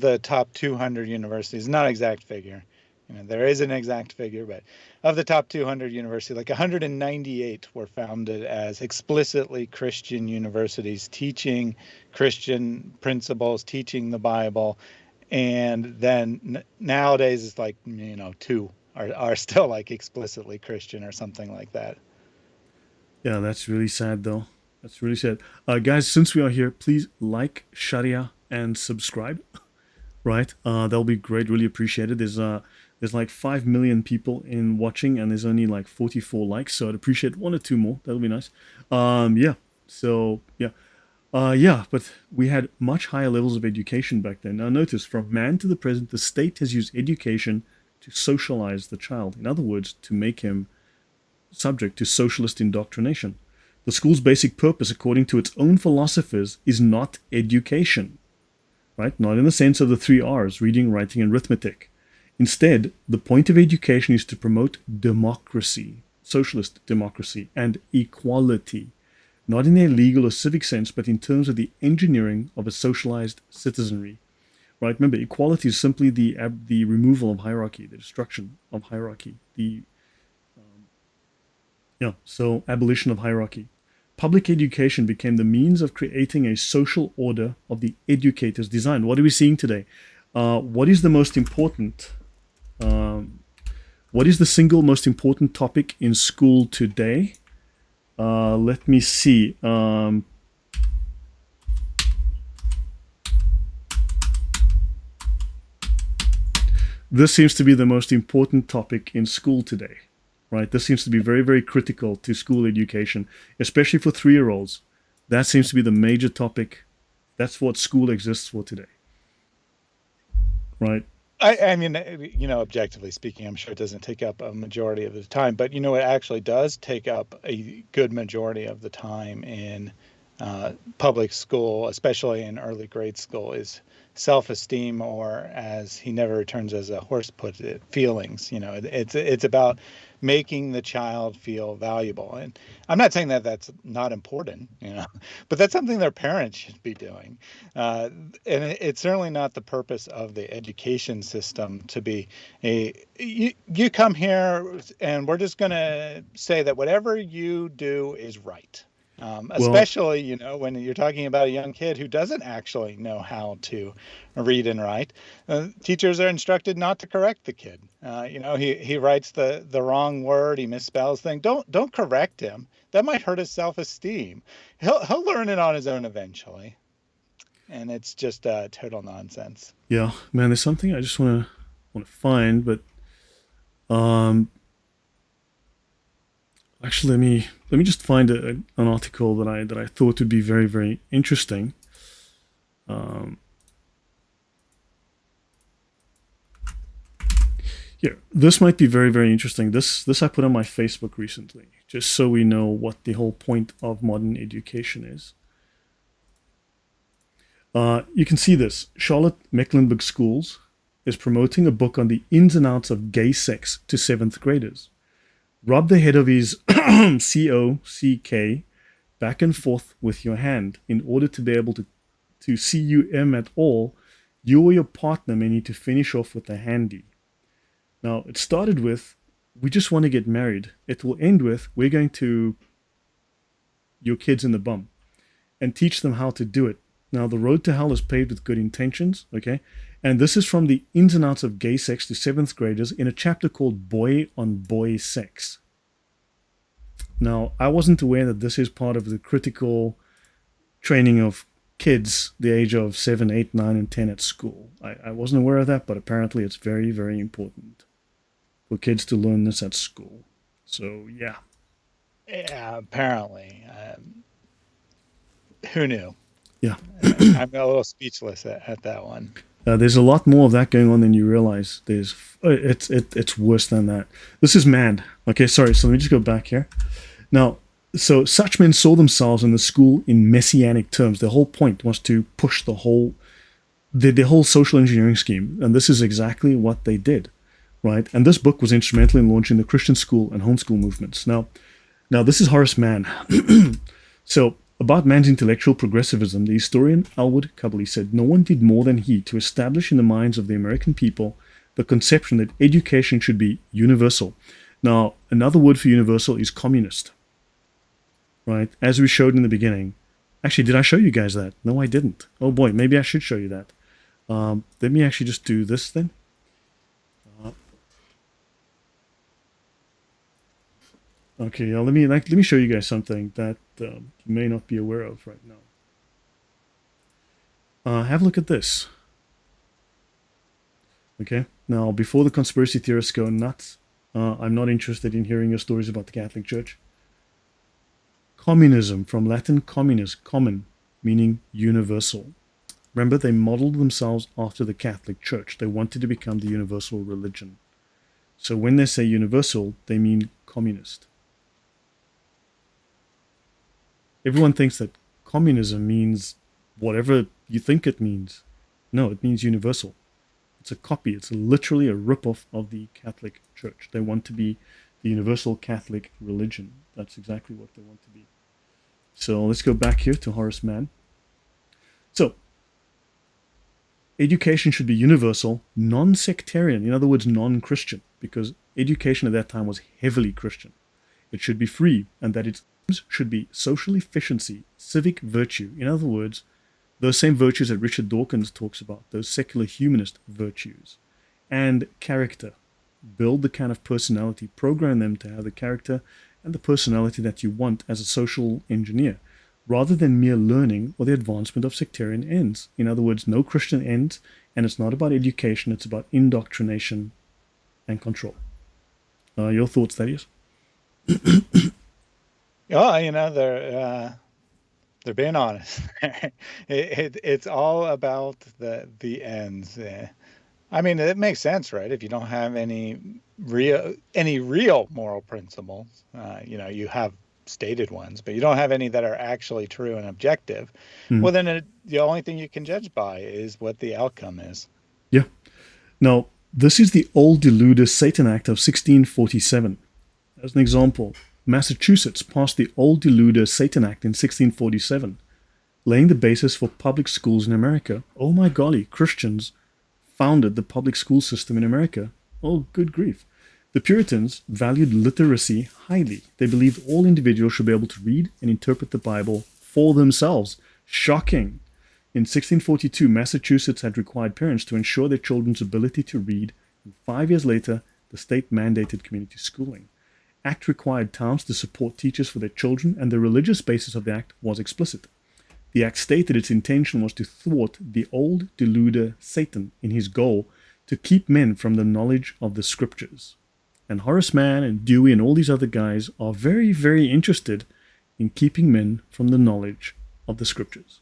the top 200 universities, not exact figure, there is an exact figure, but of the top 200 universities, like 198 were founded as explicitly Christian universities, teaching Christian principles, teaching the Bible. And then nowadays it's like, two are still like explicitly Christian or something like that. Yeah, that's really sad though. That's really sad. Guys, since we are here, please like, Sharia, and subscribe. Right? That'll be great. Really appreciate it. There's like 5 million people in watching, and there's only like 44 likes. So I'd appreciate one or two more. That'll be nice. Yeah. So yeah. Yeah, but we had much higher levels of education back then. Now notice, from man to the present, the state has used education to socialize the child. In other words, to make him subject to socialist indoctrination. The school's basic purpose, according to its own philosophers, is not education, right? Not in the sense of the three R's, reading, writing, and arithmetic. Instead, the point of education is to promote democracy, socialist democracy, and equality, not in a legal or civic sense, but in terms of the engineering of a socialized citizenry. Right? Remember, equality is simply the removal of hierarchy, the destruction of hierarchy, so abolition of hierarchy. Public education became the means of creating a social order of the educator's design. What are we seeing today? What is the most important? What is the single most important topic in school today? Let me see. This seems to be the most important topic in school today, right? This seems to be very, very critical to school education, especially for 3-year-olds. That seems to be the major topic. That's what school exists for today, right? I mean, objectively speaking, I'm sure it doesn't take up a majority of the time, but it actually does take up a good majority of the time in public school, especially in early grade school, is self-esteem, or as He Never Returns as a Horse put it, feelings. It's about making the child feel valuable. And I'm not saying that that's not important, but that's something their parents should be doing. And it's certainly not the purpose of the education system to be you come here and we're just going to say that whatever you do is right. Especially, when you're talking about a young kid who doesn't actually know how to read and write. Teachers are instructed not to correct the kid. He writes the wrong word, he misspells things. Don't correct him. That might hurt his self-esteem. He'll learn it on his own eventually. And it's just total nonsense. Yeah, man, there's something I just want to find, but actually, let me just find an article that I thought would be very, very interesting. Here, this might be very, very interesting. This I put on my Facebook recently, just so we know what the whole point of modern education is. You can see this. Charlotte Mecklenburg Schools is promoting a book on the ins and outs of gay sex to 7th graders. Rub the head of his COCK back and forth with your hand. In order to be able to CUM at all, you or your partner may need to finish off with a handy. Now, it started with We just want to get married. It will end with, we're going to your kids in the bum and teach them how to do it. Now, the road to hell is paved with good intentions, okay? And this is from the ins and outs of gay sex to seventh graders in a chapter called Boy on Boy Sex. Now, I wasn't aware that this is part of the critical training of kids the age of 7, 8, 9, and 10 at school. I wasn't aware of that, but apparently it's very, very important for kids to learn this at school. So, yeah. Yeah, apparently. Who knew? Yeah. I'm a little speechless at that one. There's a lot more of that going on than you realize. It's worse than that. This is mad. Okay, sorry. So let me just go back here. Now, so such men saw themselves in the school in messianic terms. Their whole point was to push the whole social engineering scheme, and this is exactly what they did, right? And this book was instrumental in launching the Christian school and homeschool movements. Now this is Horace Mann. So, about Mann's intellectual progressivism, the historian Elwood Cubley said, no one did more than he to establish in the minds of the American people the conception that education should be universal. Now, another word for universal is communist, right? As we showed in the beginning. Actually, did I show you guys that? No, I didn't. Oh boy, maybe I should show you that. Let me actually just do this then. Okay, now let me show you guys something that you may not be aware of right now. Have a look at this. Okay, now before the conspiracy theorists go nuts, I'm not interested in hearing your stories about the Catholic Church. Communism, from Latin communis, common, meaning universal. Remember, they modeled themselves after the Catholic Church. They wanted to become the universal religion. So when they say universal, they mean communist. Everyone thinks that communism means whatever you think it means. No, it means universal. It's a copy. It's literally a ripoff of the Catholic Church. They want to be the universal Catholic religion. That's exactly what they want to be. So let's go back here to Horace Mann. So, education should be universal, non-sectarian, in other words, non-Christian, because education at that time was heavily Christian. It should be free, and that its aims should be social efficiency, civic virtue. In other words, those same virtues that Richard Dawkins talks about, those secular humanist virtues, and character. Build the kind of personality, program them to have the character and the personality that you want as a social engineer, rather than mere learning or the advancement of sectarian ends. In other words, no Christian ends, and it's not about education, it's about indoctrination and control. Your thoughts, Thaddeus? Oh, they're being honest. It's all about the ends. I mean, it makes sense, right? If you don't have any real moral principles, you have stated ones, but you don't have any that are actually true and objective. Well, then the only thing you can judge by is what the outcome is. Yeah. Now, this is the Old Deluder Satan Act of 1647. As an example, Massachusetts passed the Old Deluder Satan Act in 1647, laying the basis for public schools in America. Oh my golly, Christians founded the public school system in America. Oh, good grief. The Puritans valued literacy highly. They believed all individuals should be able to read and interpret the Bible for themselves. Shocking. In 1642, Massachusetts had required parents to ensure their children's ability to read, and 5 years later, the state mandated community schooling. Act required towns to support teachers for their children, and the religious basis of the act was explicit. The act stated its intention was to thwart the old deluder Satan in his goal to keep men from the knowledge of the scriptures. And Horace Mann and Dewey and all these other guys are very, very interested in keeping men from the knowledge of the scriptures.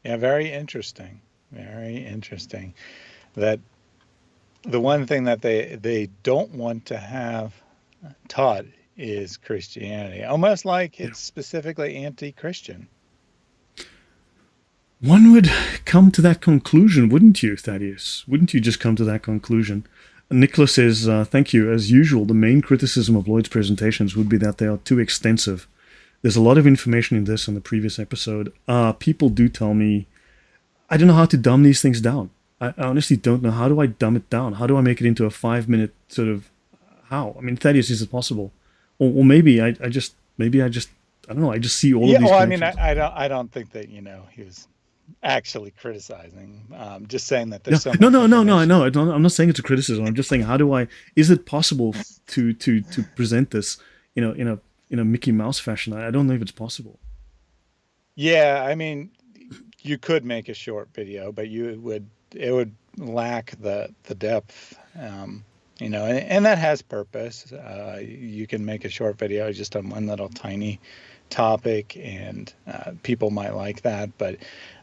Yeah, very interesting. Very interesting. That the one thing that they don't want to have taught is Christianity, almost like it's specifically anti-Christian. One would come to that conclusion, wouldn't you, Thaddeus? Wouldn't you just come to that conclusion? Nicholas says, thank you. As usual, the main criticism of Lloyd's presentations would be that they are too extensive. There's a lot of information in this and the previous episode. People do tell me, I don't know how to dumb these things down. I honestly don't know. How do I dumb it down? How do I make it into a 5 minute sort of how? I mean, Thaddeus, is it possible? Or maybe I just, I don't know. I just see all of Yeah, these well, I mean, connections. I don't think that, you know, he was actually criticizing, just saying that there's Yeah. so No, much no, no, no. I information. know. I'm not saying it's a criticism. I'm just saying, how do I, is it possible to present this, in a Mickey Mouse fashion? I don't know if it's possible. Yeah, I mean, you could make a short video, but it would lack the depth, you know, and that has purpose. You can make a short video just on one little tiny topic, and people might like that. But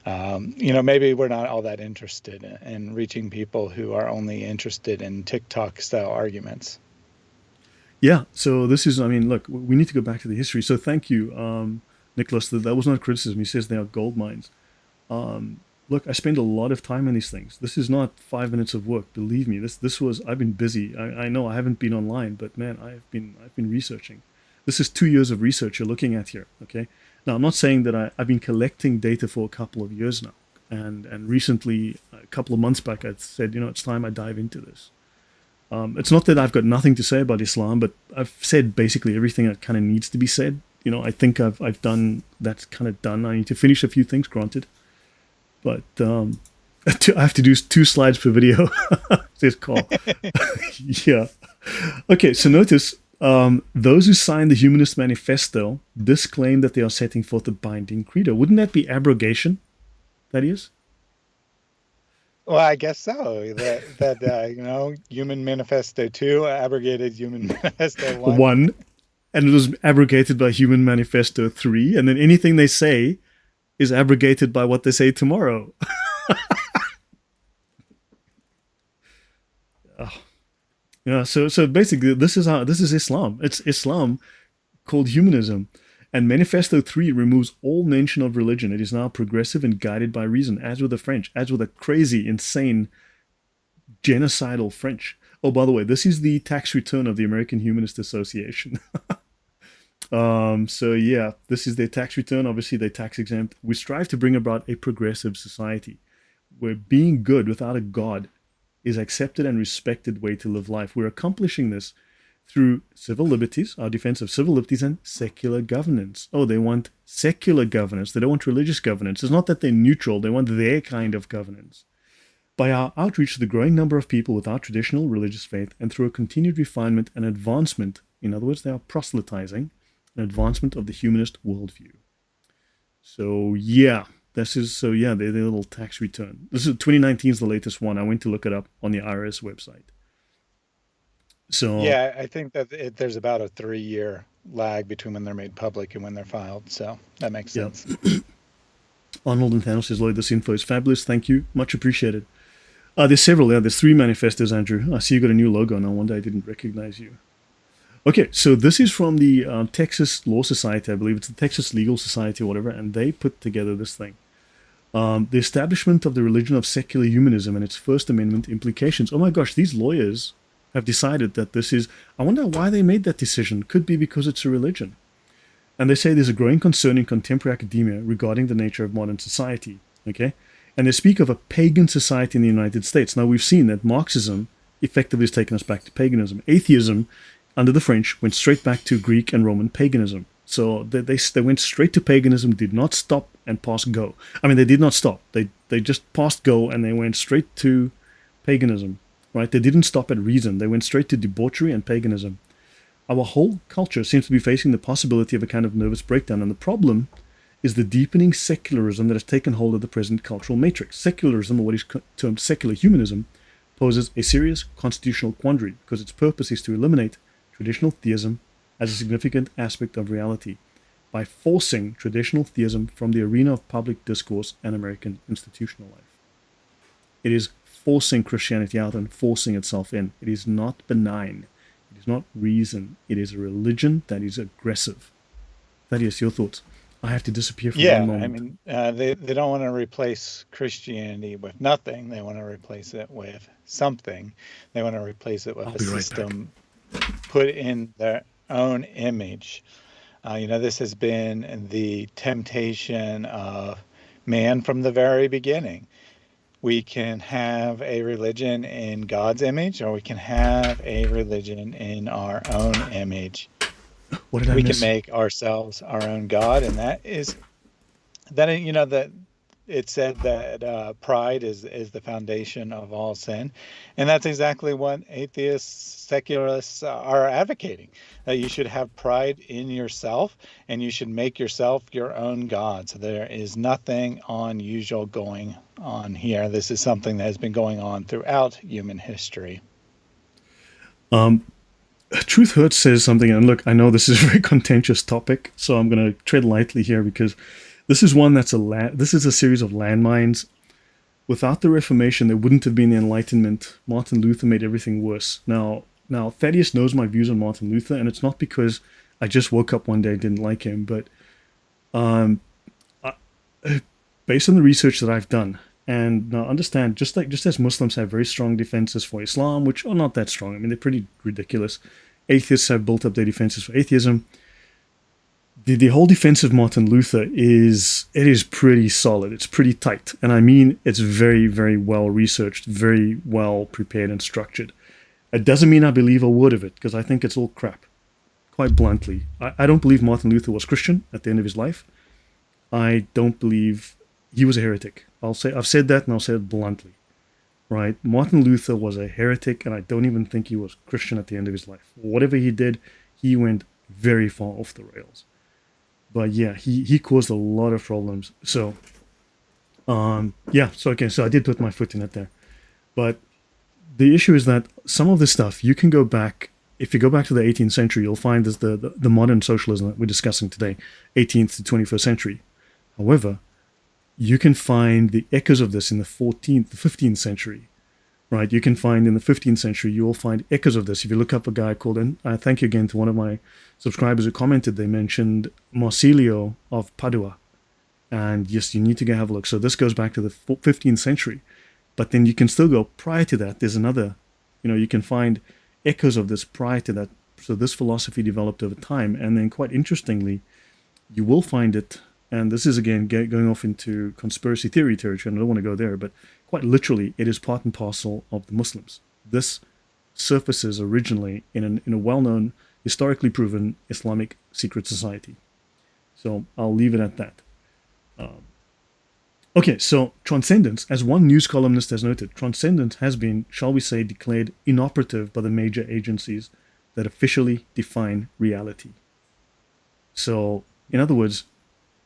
you know, maybe we're not all that interested in reaching people who are only interested in TikTok style arguments. Yeah. So this is, I mean, look, we need to go back to the history. So thank you, Nicholas. That was not criticism. He says they are gold mines. Look, I spend a lot of time on these things. This is not 5 minutes of work. Believe me. This was, I've been busy. I know I haven't been online, but man, I've been researching. This is 2 years of research you're looking at here. Okay. Now I'm not saying that I've been collecting data for a couple of years now, and recently, a couple of months back, I said, it's time I dive into this. It's not that I've got nothing to say about Islam, but I've said basically everything that kind of needs to be said. I think I've done that's kind of done. I need to finish a few things, granted, but I have to do 2 slides per video. This call, yeah. Okay, so notice those who signed the Humanist Manifesto disclaim that they are setting forth a binding credo. Wouldn't that be abrogation? That is Well, I guess so. That you know, Human Manifesto 2 abrogated Human Manifesto 1. one, and it was abrogated by Human Manifesto 3, and then anything they say is abrogated by what they say tomorrow. Yeah, so basically, this is Islam. It's Islam called humanism, and Manifesto 3 removes all mention of religion. It is now progressive and guided by reason, as with the French, as with a crazy, insane, genocidal French. Oh, by the way, this is the tax return of the American Humanist Association. So yeah, this is their tax return. Obviously, they tax exempt. We strive to bring about a progressive society where being good without a god is accepted and respected way to live life. We're accomplishing this through civil liberties, our defense of civil liberties, and secular governance. Oh, they want secular governance. They don't want religious governance. It's not that they're neutral. They want their kind of governance. By our outreach to the growing number of people without traditional religious faith, and through a continued refinement and advancement, in other words, they are proselytizing, an advancement of the humanist worldview. So yeah, their little tax return. This is 2019 is the latest one. I went to look it up on the IRS website. So Yeah, I think that there's about a 3-year lag between when they're made public and when they're filed. So that makes yeah, sense. Arnold and Thanos says, Lloyd, this info is fabulous. Thank you, much appreciated. There's several. Yeah, there's 3 manifestos, Andrew. I see you got a new logo. No wonder I didn't recognize you. Okay, so this is from the Texas Law Society, I believe it's the Texas Legal Society or whatever, and they put together this thing. The establishment of the religion of secular humanism and its First Amendment implications. Oh my gosh, these lawyers have decided that this is. I wonder why they made that decision. Could be because it's a religion. And they say there's a growing concern in contemporary academia regarding the nature of modern society. Okay? And they speak of a pagan society in the United States. Now, we've seen that Marxism effectively has taken us back to paganism. Atheism, under the French, went straight back to Greek and Roman paganism. So they went straight to paganism, did not stop and pass go. I mean, they did not stop. They just passed go and they went straight to paganism, right? They didn't stop at reason. They went straight to debauchery and paganism. Our whole culture seems to be facing the possibility of a kind of nervous breakdown, and the problem is the deepening secularism that has taken hold of the present cultural matrix. Secularism, or what is termed secular humanism, poses a serious constitutional quandary because its purpose is to eliminate traditional theism as a significant aspect of reality by forcing traditional theism from the arena of public discourse and American institutional life. It is forcing Christianity out and forcing itself in. It is not benign. It is not reason. It is a religion that is aggressive. Thaddeus, your thoughts? I have to disappear for one Yeah, I moment. mean, they don't want to replace Christianity with nothing. They want to replace it with something. They want to replace it with I'll a be right back. system put in their own image. You know, this has been the temptation of man from the very beginning. We can have a religion in God's image, or we can have a religion in our own image. What did I We can miss? make ourselves our own God, and that is that that it said that pride is the foundation of all sin, and that's exactly what atheists, secularists are advocating. That you should have pride in yourself, and you should make yourself your own God. So there is nothing unusual going on here. This is something that has been going on throughout human history. Truth Hurts says something, and look, I know this is a very contentious topic, so I'm going to tread lightly here because this is one that's this is a series of landmines. Without the Reformation, there wouldn't have been the Enlightenment. Martin Luther made everything worse. Now Thaddeus knows my views on Martin Luther, and it's not because I just woke up one day and didn't like him, but um, I, based on the research that I've done, and now understand, just as Muslims have very strong defenses for Islam, which are not that strong. I mean, they're pretty ridiculous. Atheists have built up their defenses for atheism. The whole defense of Martin Luther is pretty solid. It's pretty tight, and I mean it's very, very well researched, very well prepared and structured. It doesn't mean I believe a word of it, because I think it's all crap. Quite bluntly, I don't believe Martin Luther was Christian at the end of his life. I don't believe he was a heretic. I've said that, and I'll say it bluntly. Right? Martin Luther was a heretic, and I don't even think he was Christian at the end of his life. Whatever he did, he went very far off the rails. But yeah, he caused a lot of problems. So, yeah, so I did put my foot in it there. But the issue is that some of this stuff, you can go back, if you go back to the 18th century, you'll find there's the modern socialism that we're discussing today, 18th to 21st century. However, you can find the echoes of this in the 14th, the 15th century, right? You can find in the 15th century, you will find echoes of this. If you look up a guy called, and I thank you again to one of my subscribers who commented, they mentioned Marsilio of Padua. And yes, you need to go have a look. So this goes back to the 15th century. But then you can still go prior to that. There's another, you can find echoes of this prior to that. So this philosophy developed over time. And then quite interestingly, you will find it, and this is again going off into conspiracy theory territory, and I don't want to go there, but quite literally, it is part and parcel of the Muslims. This surfaces originally in a well-known, historically proven Islamic secret society. So I'll leave it at that. Okay, so transcendence, as one news columnist has noted, transcendence has been, shall we say, declared inoperative by the major agencies that officially define reality. So, in other words,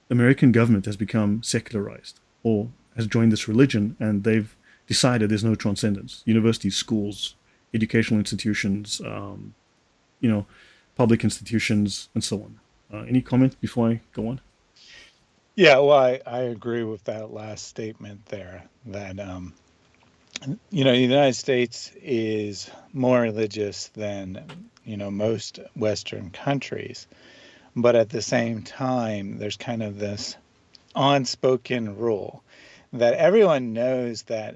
American government has become secularized or has joined this religion, and they've decided there's no transcendence. Universities, schools, educational institutions, public institutions, and so on. Any comment before I go on? Yeah, well, I agree with that last statement there, that the United States is more religious than most Western countries, but at the same time, there's kind of this unspoken rule that everyone knows that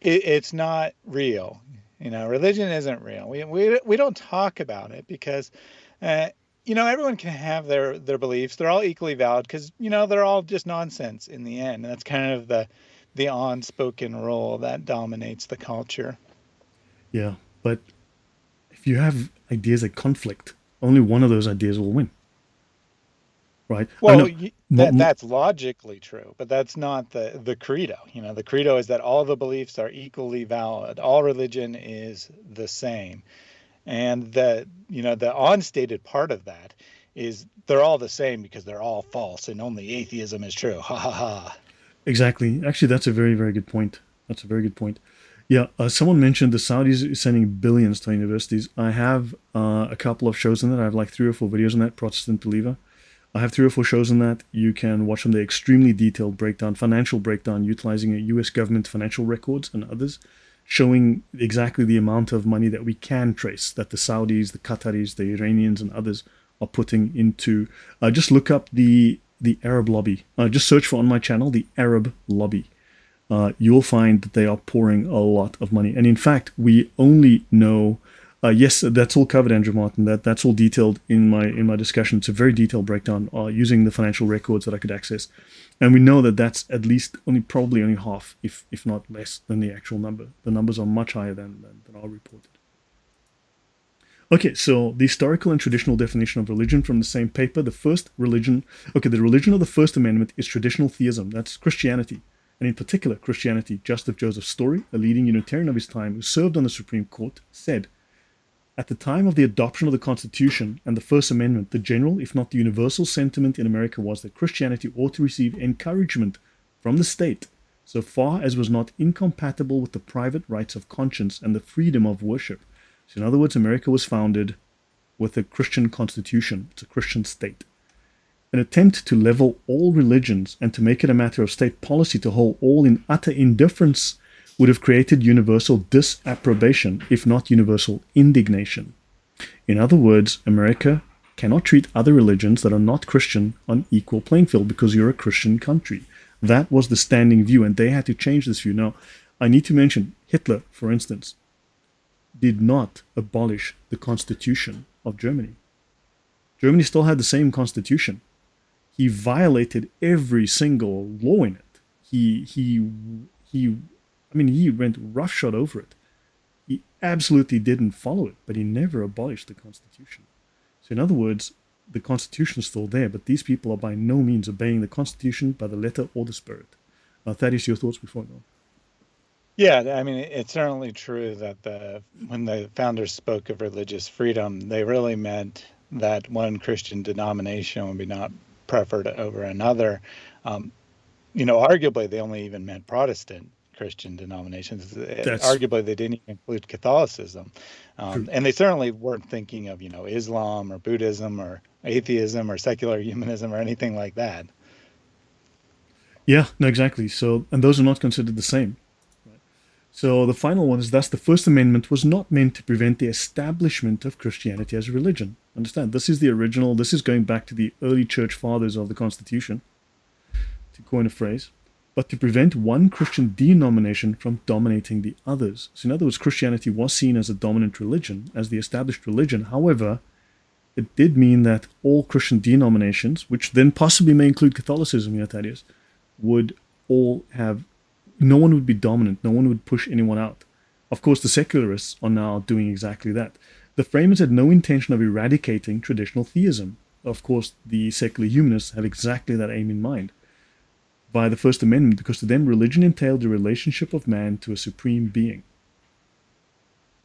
it's not real. Religion isn't real. We don't talk about it because everyone can have their beliefs. They're all equally valid because they're all just nonsense in the end. And that's kind of the unspoken rule that dominates the culture. Yeah, but if you have ideas that conflict, only one of those ideas will win. Right? Well, that's logically true, but that's not the credo. The credo is that all the beliefs are equally valid. All religion is the same. And the unstated part of that is they're all the same because they're all false and only atheism is true. Ha ha ha. Exactly. Actually, that's a very, very good point. That's a very good point. Yeah, someone mentioned the Saudis sending billions to universities. I have a couple of shows on that. I have like 3 or 4 videos on that, Protestant Believer. I have 3 or 4 shows on that. You can watch them. They're extremely detailed breakdown, financial breakdown, utilizing US government financial records and others, showing exactly the amount of money that we can trace, that the Saudis, the Qataris, the Iranians, and others are putting into. Just look up the Arab lobby. Just search for on my channel, the Arab lobby. You'll find that they are pouring a lot of money. And in fact, we only know Yes, that's all covered, Andrew Martin. That's all detailed in my discussion. It's a very detailed breakdown using the financial records that I could access, and we know that that's at least probably only half, if not less, than the actual number. The numbers are much higher than are reported. Okay, so the historical and traditional definition of religion from the same paper. The religion of the First Amendment is traditional theism. That's Christianity, and in particular Christianity. Justin Joseph Story, a leading Unitarian of his time who served on the Supreme Court, said, "At the time of the adoption of the Constitution and the First Amendment, the general, if not the universal sentiment in America was that Christianity ought to receive encouragement from the state so far as was not incompatible with the private rights of conscience and the freedom of worship." So in other words, America was founded with a Christian constitution. It's a Christian state. An attempt to level all religions and to make it a matter of state policy to hold all in utter indifference would have created universal disapprobation, if not universal indignation. In other words, America cannot treat other religions that are not Christian on equal playing field because you're a Christian country. That was the standing view, and they had to change this view. Now, I need to mention Hitler, for instance, did not abolish the Constitution of Germany. Germany still had the same constitution. He violated every single law in it. He went roughshod over it. He absolutely didn't follow it, but he never abolished the Constitution. So in other words, the Constitution is still there, but these people are by no means obeying the Constitution by the letter or the spirit. Thaddeus, your thoughts before I go on? Yeah, I mean, it's certainly true that when the founders spoke of religious freedom, they really meant that one Christian denomination would be not preferred over another. Arguably, they only even meant Protestant Christian denominations. Arguably, they didn't even include Catholicism. And they certainly weren't thinking of, Islam or Buddhism or atheism or secular humanism or anything like that. Yeah, no, exactly. So, and those are not considered the same. So the final one is, thus the First Amendment was not meant to prevent the establishment of Christianity as a religion. Understand, this is the original, this is going back to the early church fathers of the Constitution, to coin a phrase, but to prevent one Christian denomination from dominating the others. So in other words, Christianity was seen as a dominant religion, as the established religion. However, it did mean that all Christian denominations, which then possibly may include Catholicism, Thaddeus, would all have, no one would be dominant, no one would push anyone out. Of course, the secularists are now doing exactly that. The framers had no intention of eradicating traditional theism. Of course, the secular humanists have exactly that aim in mind by the First Amendment, because to them religion entailed the relationship of man to a supreme being.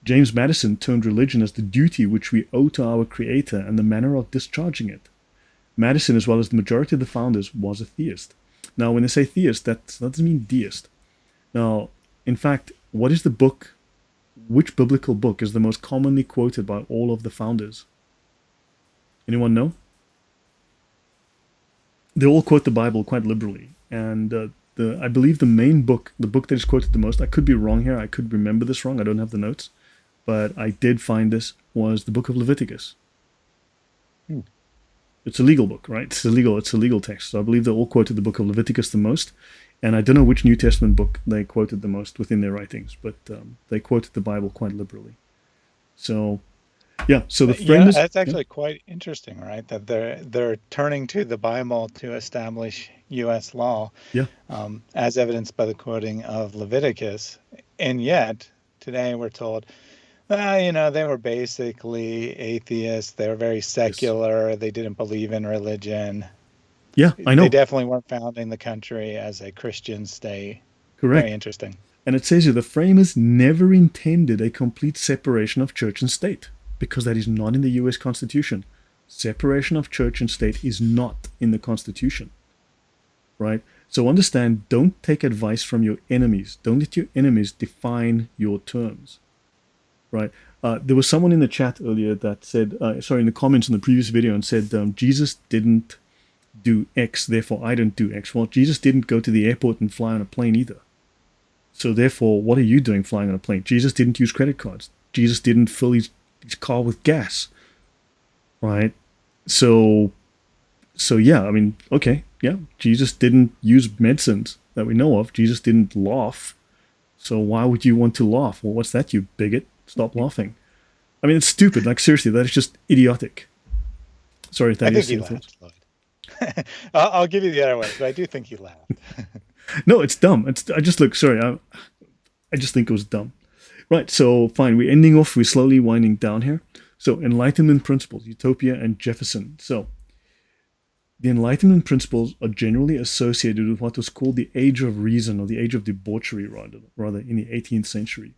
James Madison termed religion as the duty which we owe to our Creator and the manner of discharging it. Madison, as well as the majority of the founders, was a theist. Now, when they say theist, that doesn't mean deist. Now, in fact, what is the book, which biblical book is the most commonly quoted by all of the founders? Anyone know? They all quote the Bible quite liberally. And I believe the main book, the book that is quoted the most, I could be wrong here, I could remember this wrong, I don't have the notes, but I did find this, was the book of Leviticus. It's a legal book, right? It's a legal text. So I believe they all quoted the book of Leviticus the most. And I don't know which New Testament book they quoted the most within their writings, but they quoted the Bible quite liberally. So, yeah. So the framers. That's actually quite interesting, right? That they're turning to the Bible to establish U.S. law, as evidenced by the quoting of Leviticus, and yet today we're told, they were basically atheists. They were very secular. Yes. They didn't believe in religion. Yeah, I know. They definitely weren't founding the country as a Christian state. Correct. Very interesting. And it says here, the framers never intended a complete separation of church and state, because that is not in the U.S. Constitution. Separation of church and state is not in the Constitution. Right? So understand, don't take advice from your enemies. Don't let your enemies define your terms. Right? There was someone in the chat earlier that said, in the comments in the previous video, and said, Jesus didn't do X, therefore I don't do X. Well, Jesus didn't go to the airport and fly on a plane either. So therefore, what are you doing flying on a plane? Jesus didn't use credit cards. Jesus didn't fill his car with gas. Right? So yeah, I mean, okay, yeah. Jesus didn't use medicines that we know of. Jesus didn't laugh. So why would you want to laugh? Well, what's that, you bigot? Stop laughing. I mean, it's stupid. Like, seriously, that is just idiotic. Sorry, I think Thaddeus, he your thoughts? laughed, Lloyd. I'll give you the other ones, but I do think he laughed. No, it's dumb. I just look, sorry, I just think it was dumb. Right, so fine, we're ending off, we're slowly winding down here. So, Enlightenment principles, Utopia and Jefferson. So, the Enlightenment principles are generally associated with what was called the Age of Reason, or the Age of Debauchery, rather in the 18th century.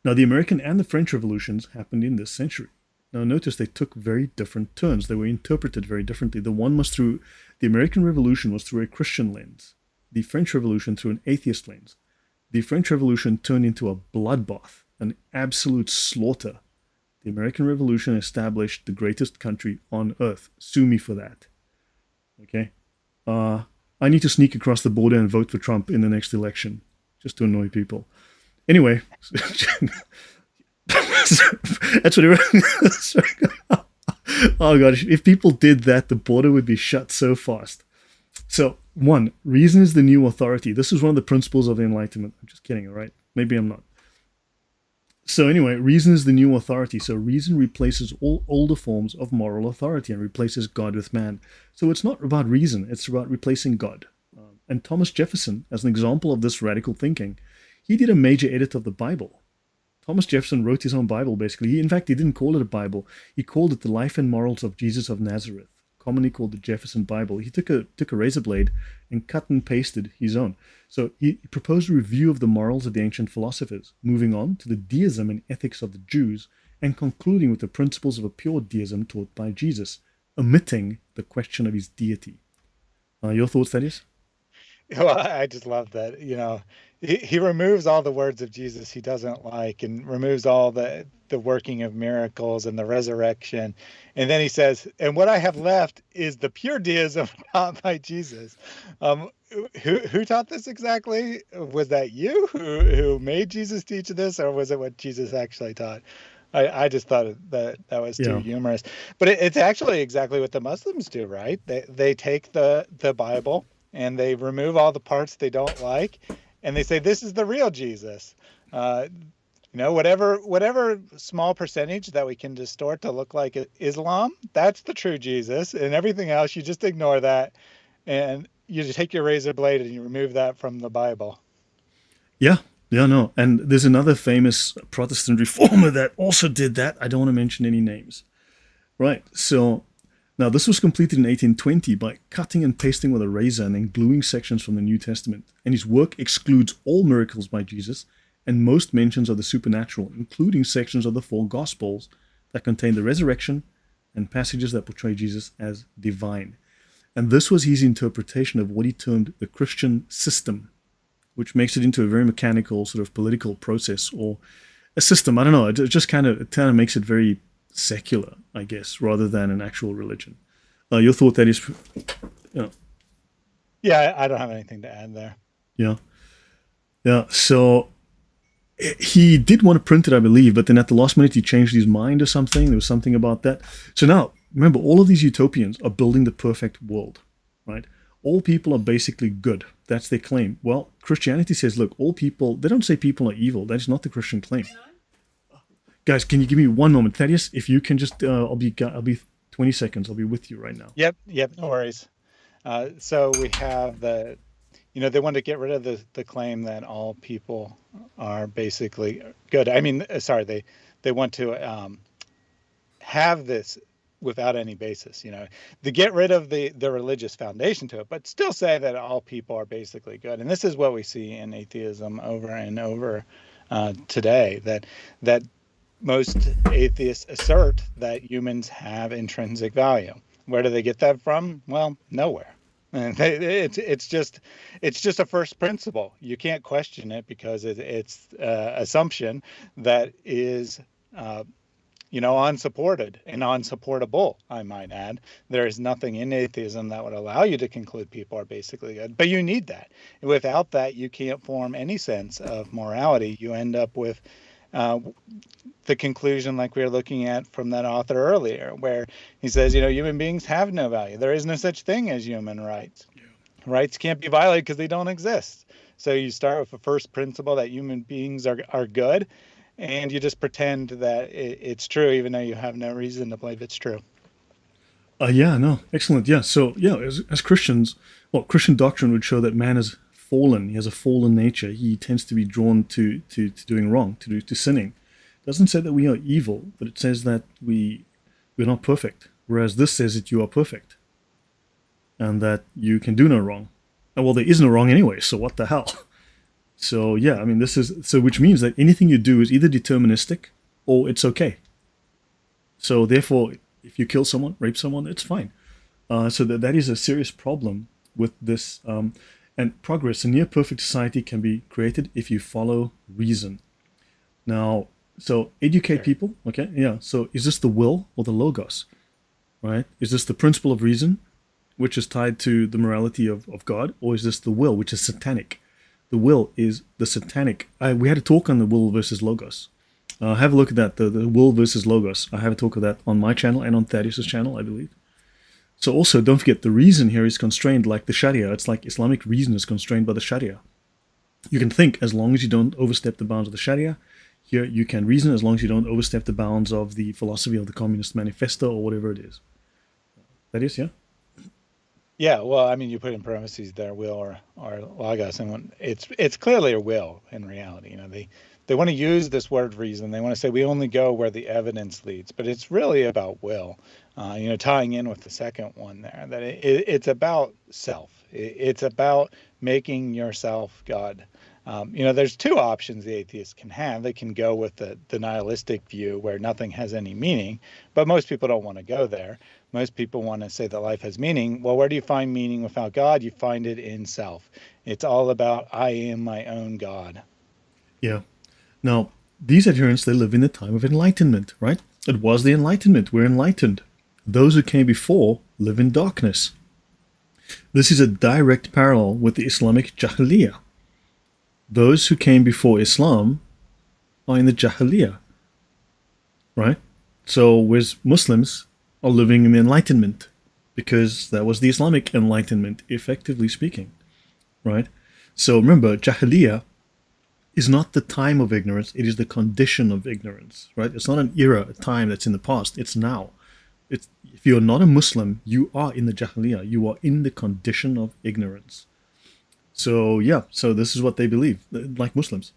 Now, the American and the French revolutions happened in this century. Now, notice they took very different turns. They were interpreted very differently. The American Revolution was through a Christian lens. The French Revolution through an atheist lens. The French Revolution turned into a bloodbath, an absolute slaughter. The American Revolution established the greatest country on earth. Sue me for that. Okay? I need to sneak across the border and vote for Trump in the next election, just to annoy people. Anyway, that's what oh gosh, if people did that, the border would be shut so fast. So, one, reason is the new authority. This is one of the principles of the Enlightenment. I'm just kidding, all right? Maybe I'm not. So anyway, reason is the new authority. So reason replaces all older forms of moral authority and replaces God with man. So it's not about reason, it's about replacing God. And Thomas Jefferson, as an example of this radical thinking, he did a major edit of the Bible. Thomas Jefferson wrote his own Bible, basically. In fact, he didn't call it a Bible. He called it The Life and Morals of Jesus of Nazareth, commonly called the Jefferson Bible. He took a razor blade and cut and pasted his own. So he proposed a review of the morals of the ancient philosophers, moving on to the deism and ethics of the Jews, and concluding with the principles of a pure deism taught by Jesus, omitting the question of his deity. Your thoughts, Thaddeus? Well, I just love that. He removes all the words of Jesus he doesn't like, and removes all the working of miracles and the resurrection. And then he says, and what I have left is the pure deism taught by Jesus. Who taught this exactly? Was that you who made Jesus teach this, or was it what Jesus actually taught? I just thought that was too Yeah. humorous. But it's actually exactly what the Muslims do, right? They take the Bible and they remove all the parts they don't like, and they say this is the real Jesus. Whatever small percentage that we can distort to look like Islam, that's the true Jesus, and everything else you just ignore that, and you just take your razor blade and you remove that from the Bible. Yeah, no. And there's another famous Protestant reformer that also did that. I don't want to mention any names. Right, so now this was completed in 1820 by cutting and pasting with a razor and then gluing sections from the New Testament. And his work excludes all miracles by Jesus and most mentions of the supernatural, including sections of the four Gospels that contain the resurrection and passages that portray Jesus as divine. And this was his interpretation of what he termed the Christian system, which makes it into a very mechanical sort of political process or a system. I don't know. It just kind of makes it very secular, I guess, rather than an actual religion. Your thought, that is, Yeah, I don't have anything to add there. Yeah. So he did want to print it, I believe, but then at the last minute he changed his mind or something. There was something about that. So now, remember, all of these utopians are building the perfect world, right? All people are basically good. That's their claim. Well, Christianity says, look, all people, they don't say people are evil. That is not the Christian claim. Guys, can you give me one moment? Thaddeus, if you can just, I'll be 20 seconds. I'll be with you right now. Yep, no worries. So we have they want to get rid of the claim that all people are basically good. I mean, sorry, they want to have this without any basis, they get rid of the religious foundation to it, but still say that all people are basically good. And this is what we see in atheism over and over today, that most atheists assert that humans have intrinsic value. Where do they get that from? Well, nowhere. And it's just a first principle. You can't question it because it's assumption that is unsupported and unsupportable, I might add. There is nothing in atheism that would allow you to conclude people are basically good, but you need that. Without that, you can't form any sense of morality. You end up with the conclusion like we were looking at from that author earlier, where he says, human beings have no value. There is no such thing as human rights. Yeah. Rights can't be violated because they don't exist. So you start with a first principle that human beings are good, and you just pretend that it's true, even though you have no reason to believe it's true. Yeah, no, excellent. Yeah, so yeah, as Christians, well, Christian doctrine would show that man is fallen. He has a fallen nature. He tends to be drawn to doing wrong, to sinning. It doesn't say that we are evil, but it says that we're not perfect. Whereas this says that you are perfect and that you can do no wrong. And well, there is no wrong anyway. So what the hell? So yeah, I mean, this is so, which means that anything you do is either deterministic or it's okay. So therefore, if you kill someone, rape someone, it's fine. So that is a serious problem with this. And progress, a near perfect society can be created if you follow reason. Now, so educate Sure. people, okay? Yeah. So is this the will or the logos, right? Is this the principle of reason, which is tied to the morality of God, or is this the will, which is satanic? The will is the satanic. We had a talk on the will versus logos. Have a look at that, the will versus logos. I have a talk of that on my channel and on Thaddeus' channel, I believe. So also, don't forget, the reason here is constrained like the Sharia. It's like Islamic reason is constrained by the Sharia. You can think as long as you don't overstep the bounds of the Sharia. Here, you can reason as long as you don't overstep the bounds of the philosophy of the Communist Manifesto or whatever it is. That is, yeah? Yeah, well, I mean, you put in parentheses there, will or logos, and it's clearly a will in reality. They want to use this word reason. They want to say we only go where the evidence leads, but it's really about will. Tying in with the second one there, that it's about self. It's about making yourself God. There's two options the atheist can have. They can go with the nihilistic view where nothing has any meaning, but most people don't want to go there. Most people want to say that life has meaning. Well, where do you find meaning without God? You find it in self. It's all about I am my own God. Yeah. Now, these adherents, they live in the time of enlightenment, right? It was the enlightenment. We're enlightened. Those who came before live in darkness. This is a direct parallel with the Islamic Jahiliyyah. Those who came before Islam are in the Jahiliyyah, right? So, whereas Muslims are living in the Enlightenment, because that was the Islamic Enlightenment, effectively speaking, right? So remember, Jahiliyyah is not the time of ignorance, it is the condition of ignorance, right? It's not an era, a time that's in the past, it's now. If you're not a Muslim, you are in the Jahiliyyah, you are in the condition of ignorance. So yeah, so this is what they believe, like Muslims.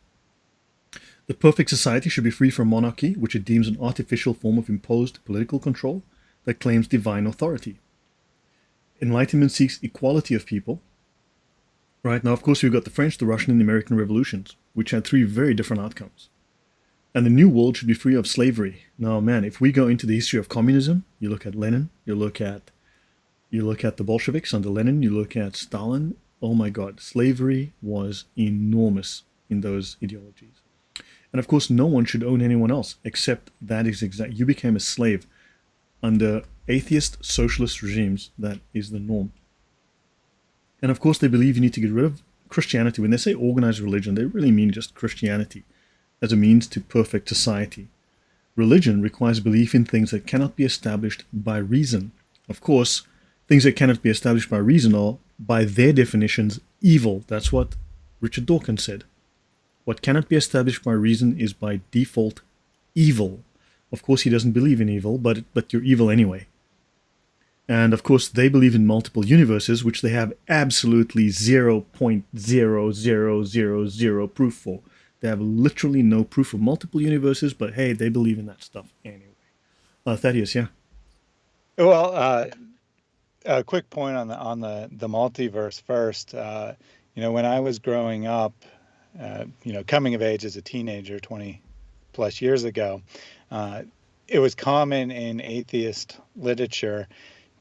The perfect society should be free from monarchy, which it deems an artificial form of imposed political control that claims divine authority. Enlightenment seeks equality of people. Right now, of course, we've got the French, the Russian, and the American revolutions, which had three very different outcomes. And the new world should be free of slavery. Now, man, if we go into the history of communism, you look at Lenin, you look at the Bolsheviks under Lenin, you look at Stalin. Oh my God, slavery was enormous in those ideologies. And of course, no one should own anyone else, except that is exact. You became a slave under atheist socialist regimes. That is the norm. And of course, they believe you need to get rid of Christianity. When they say organized religion, they really mean just Christianity as a means to perfect society. Religion requires belief in things that cannot be established by reason. Of course, things that cannot be established by reason are, by their definitions, evil. That's what Richard Dawkins said. What cannot be established by reason is by default evil. Of course, he doesn't believe in evil, but you're evil anyway. And of course, they believe in multiple universes, which they have absolutely 0.00000 proof for. They have literally no proof of multiple universes, but hey, they believe in that stuff anyway. Thaddeus, yeah. Well, a quick point on the multiverse first. When I was growing up, coming of age as a teenager 20 plus years ago, it was common in atheist literature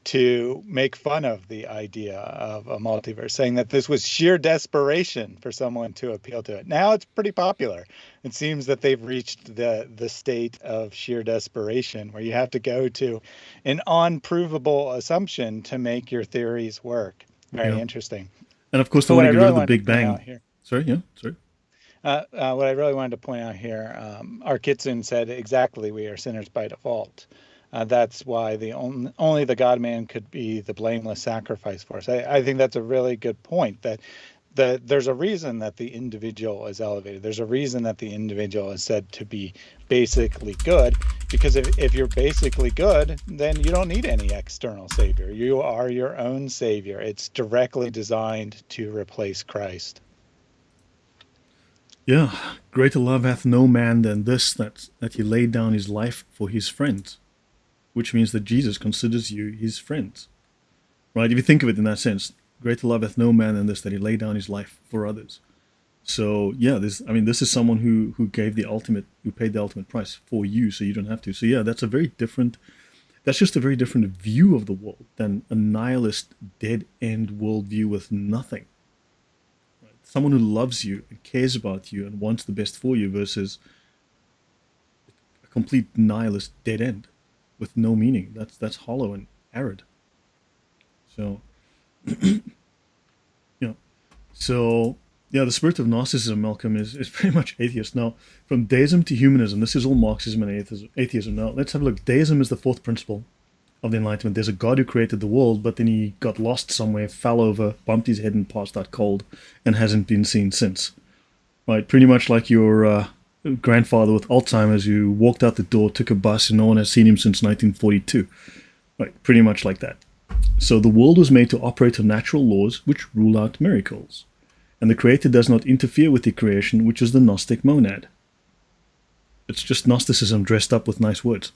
to make fun of the idea of a multiverse, saying that this was sheer desperation for someone to appeal to it. Now it's pretty popular. It seems that they've reached the state of sheer desperation where you have to go to an unprovable assumption to make your theories work. Very Yeah. interesting. And of course, they But want what I to get rid really of the wanted Big to point out Bang. here, Sorry, yeah, sorry. what I really wanted to point out here, our Kitsun said exactly, we are sinners by default. That's why only the God-man could be the blameless sacrifice for us. I think that's a really good point, that there's a reason that the individual is elevated. There's a reason that the individual is said to be basically good, because if you're basically good, then you don't need any external savior. You are your own savior. It's directly designed to replace Christ. Yeah, greater love hath no man than this, that he laid down his life for his friends, which means that Jesus considers you his friends, right? If you think of it in that sense, greater love hath no man than this, that he laid down his life for others. So yeah, this is someone who paid the ultimate price for you, so you don't have to. So yeah, that's just a very different view of the world than a nihilist, dead end worldview with nothing. Right? Someone who loves you and cares about you and wants the best for you versus a complete nihilist dead end with no meaning. That's hollow and arid. So yeah. So yeah, the spirit of Gnosticism, Malcolm, is pretty much atheist. Now, from deism to humanism, this is all Marxism and atheism. Now, let's have a look. Deism is the fourth principle of the Enlightenment. There's a God who created the world, but then he got lost somewhere, fell over, bumped his head and passed out cold, and hasn't been seen since. Right? Pretty much like your grandfather with Alzheimer's who walked out the door, took a bus, and no one has seen him since 1942. Right? Pretty much like that. So the world was made to operate on natural laws which rule out miracles. And the creator does not interfere with the creation, which is the Gnostic monad. It's just Gnosticism dressed up with nice words.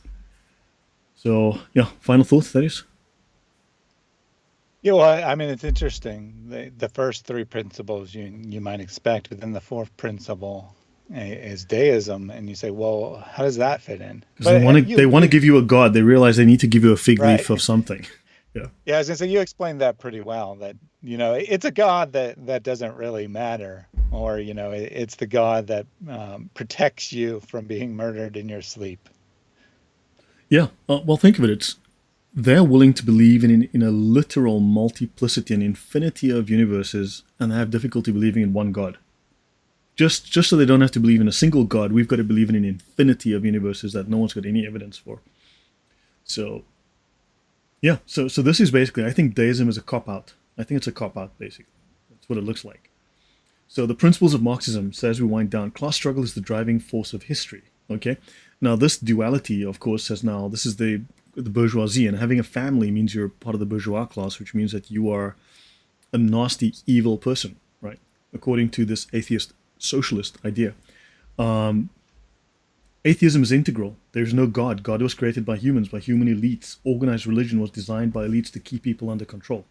So, yeah, final thoughts, that is? Yeah, well, I mean, it's interesting. The first three principles you might expect, but then the fourth principle is deism, and you say, well, how does that fit in? Because they want to give you a god. They realize they need to give you a fig leaf of something. Yeah. Yeah, I was gonna say you explained that pretty well. That it's a God that doesn't really matter, or it's the God that protects you from being murdered in your sleep. Yeah. Well, think of it. They're willing to believe in a literal multiplicity, an infinity of universes, and they have difficulty believing in one God. Just so they don't have to believe in a single God, we've got to believe in an infinity of universes that no one's got any evidence for. So. Yeah, so this is basically, I think deism is a cop-out. I think it's a cop-out, basically. That's what it looks like. So the principles of Marxism, so as we wind down, class struggle is the driving force of history, okay? Now this duality, of course, says now, this is the bourgeoisie, and having a family means you're part of the bourgeois class, which means that you are a nasty, evil person, right? According to this atheist socialist idea. Atheism is integral. There is no God. God was created by humans, by human elites. Organized religion was designed by elites to keep people under control.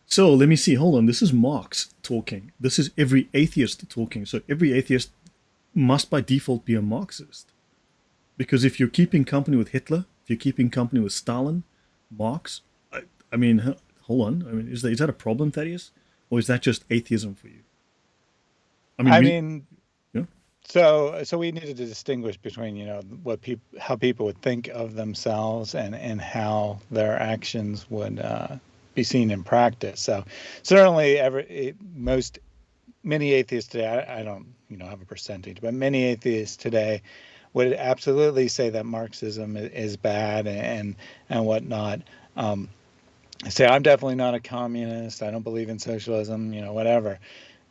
So let me see. Hold on. This is Marx talking. This is every atheist talking. So every atheist must by default be a Marxist. Because if you're keeping company with Hitler, if you're keeping company with Stalin, Marx, I mean, hold on. I mean, is that a problem, Thaddeus? Or is that just atheism for you? I mean yeah. So we needed to distinguish between, how people would think of themselves and how their actions would be seen in practice. So certainly many atheists today, I don't have a percentage, but many atheists today would absolutely say that Marxism is bad and whatnot. Say, I'm definitely not a communist. I don't believe in socialism, whatever.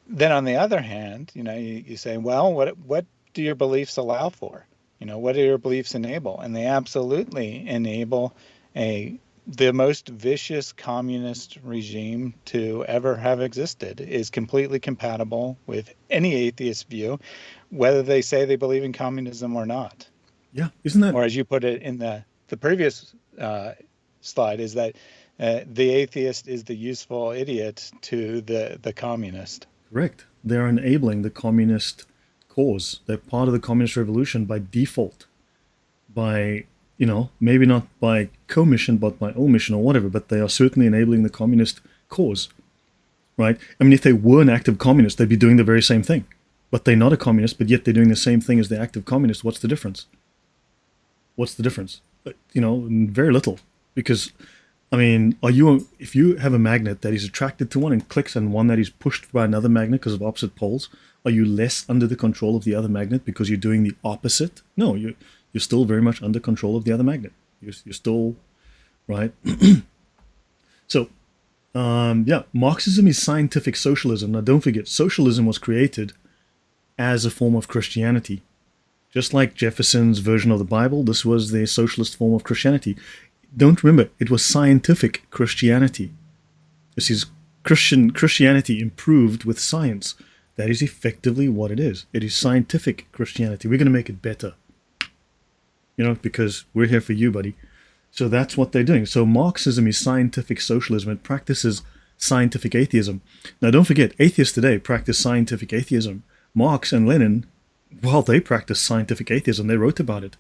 Then on the other hand, you say, well, what do your beliefs allow for? What do your beliefs enable? And they absolutely enable the most vicious communist regime to ever have existed, is completely compatible with any atheist view, whether they say they believe in communism or not. Yeah, isn't that? Or as you put it in the previous slide, is that the atheist is the useful idiot to the communist. Correct. They're enabling the communist cause. They're part of the communist revolution by default. By, maybe not by commission, but by omission or whatever, but they are certainly enabling the communist cause. Right? I mean, if they were an active communist, they'd be doing the very same thing. But they're not a communist, but yet they're doing the same thing as the active communist. What's the difference? What's the difference? Very little. Because I mean, if you have a magnet that is attracted to one and clicks on one that is pushed by another magnet because of opposite poles, are you less under the control of the other magnet because you're doing the opposite? No, you're still very much under control of the other magnet. You're still, right? So, Yeah, Marxism is scientific socialism. Now, don't forget, socialism was created as a form of Christianity. Just like Jefferson's version of the Bible, this was the socialist form of Christianity. Don't remember, it was scientific Christianity. This is Christianity improved with science. That is effectively what it is. It is scientific Christianity. We're going to make it better, because we're here for you, buddy. So that's what they're doing. So Marxism is scientific socialism. It practices scientific atheism. Now, don't forget, atheists today practice scientific atheism. Marx and Lenin, well, they practiced scientific atheism. They wrote about it.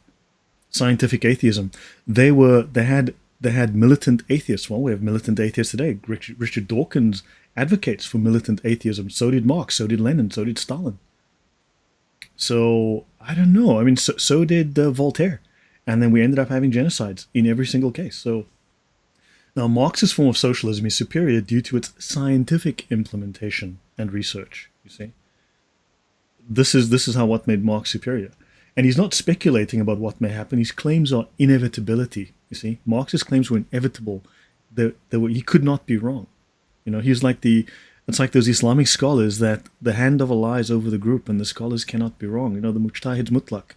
Scientific atheism. They had militant atheists. Well, we have militant atheists today. Richard Dawkins advocates for militant atheism. So did Marx. So did Lenin. So did Stalin. So I don't know. I mean, so did Voltaire. And then we ended up having genocides in every single case. So now Marx's form of socialism is superior due to its scientific implementation and research. You see, this is how what made Marx superior. And he's not speculating about what may happen. His claims are inevitability. You see, Marx's claims were inevitable. He could not be wrong. It's like those Islamic scholars that the hand of Allah is over the group and the scholars cannot be wrong. The Mujtahids Mutlaq.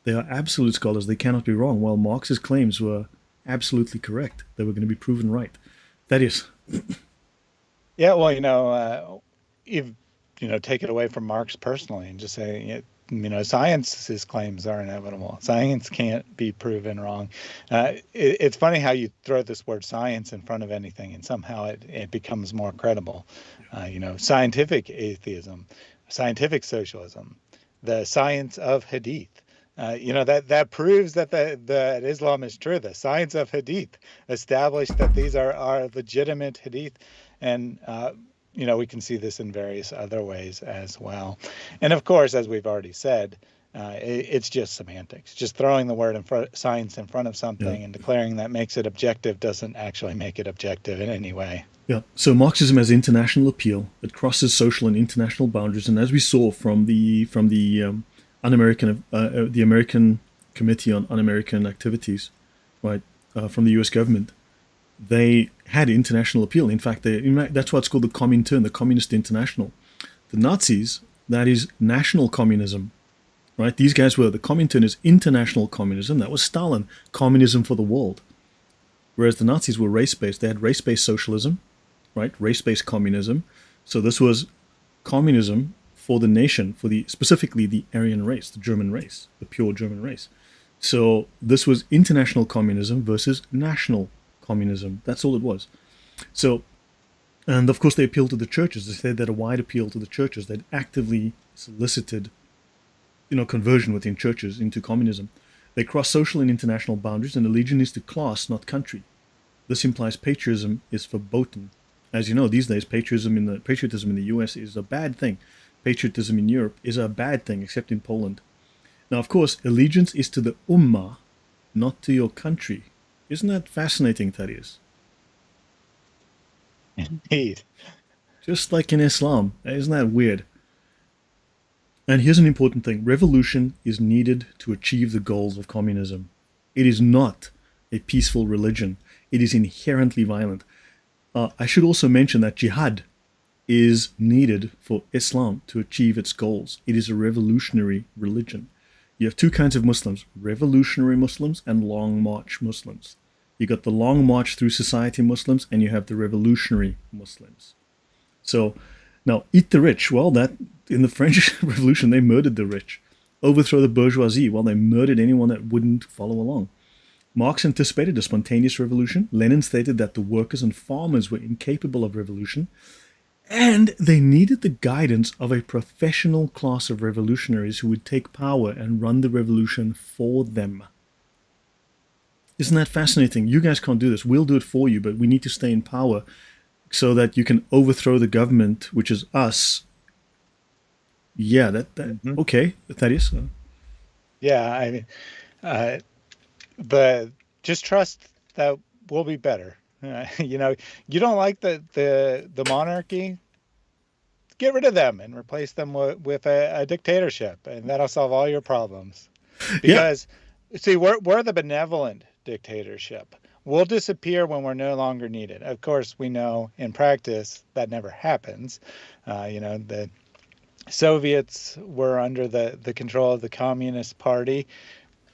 They are absolute scholars. They cannot be wrong. While Marx's claims were absolutely correct. They were going to be proven right. That is. Yeah, well, take it away from Marx personally and just say, science's claims are inevitable. Science can't be proven wrong. It's funny how you throw this word science in front of anything and somehow it becomes more credible. Scientific atheism, scientific socialism, the science of hadith. That proves that that Islam is true. The science of hadith established that these are legitimate hadith, and we can see this in various other ways as well. And of course, as we've already said, it's just semantics. Just throwing the word science in front of something and declaring that makes it objective doesn't actually make it objective in any way. Yeah. So Marxism has international appeal. It crosses social and international boundaries, and as we saw from the the American Committee on Un-American Activities, right, from the U.S. government, they had international appeal. In fact, that's why it's called the Comintern, the Communist International. The Nazis, that is national communism, right? These guys were, the Comintern is international communism. That was Stalin, communism for the world. Whereas the Nazis were race-based. They had race-based socialism, right? Race-based communism. So this was communism for the nation, specifically the Aryan race, the German race, the pure German race. So this was international communism versus national communism. That's all it was. So, and of course they appealed to the churches. They said that a wide appeal to the churches. They'd actively solicited, conversion within churches into communism. They cross social and international boundaries, and allegiance is to class, not country. This implies patriotism is verboten. As you know, these days patriotism in the US is a bad thing. Patriotism in Europe is a bad thing, except in Poland. Now, of course, allegiance is to the Ummah, not to your country. Isn't that fascinating, Thaddeus? Indeed. Just like in Islam. Isn't that weird? And here's an important thing. Revolution is needed to achieve the goals of communism. It is not a peaceful religion. It is inherently violent. I should also mention that jihad is needed for Islam to achieve its goals. It is a revolutionary religion. You have two kinds of Muslims, revolutionary Muslims and long march Muslims. You got the long march through society Muslims, and you have the revolutionary Muslims. So now, eat the rich. Well, that in the French Revolution, they murdered the rich. Overthrow the bourgeoisie. Well, they murdered anyone that wouldn't follow along. Marx anticipated a spontaneous revolution. Lenin stated that the workers and farmers were incapable of revolution, and they needed the guidance of a professional class of revolutionaries who would take power and run the revolution for them. Isn't that fascinating? You guys can't do this. We'll do it for you, but we need to stay in power so that you can overthrow the government, which is us. Yeah, okay, Thaddeus. Yeah, I mean, but just trust that we'll be better. You don't like the monarchy, get rid of them and replace them with a dictatorship, and that'll solve all your problems. Because, see, we're the benevolent dictatorship. we'll disappear when we're no longer needed. Of course, we know in practice that never happens. The Soviets were under the control of the Communist Party,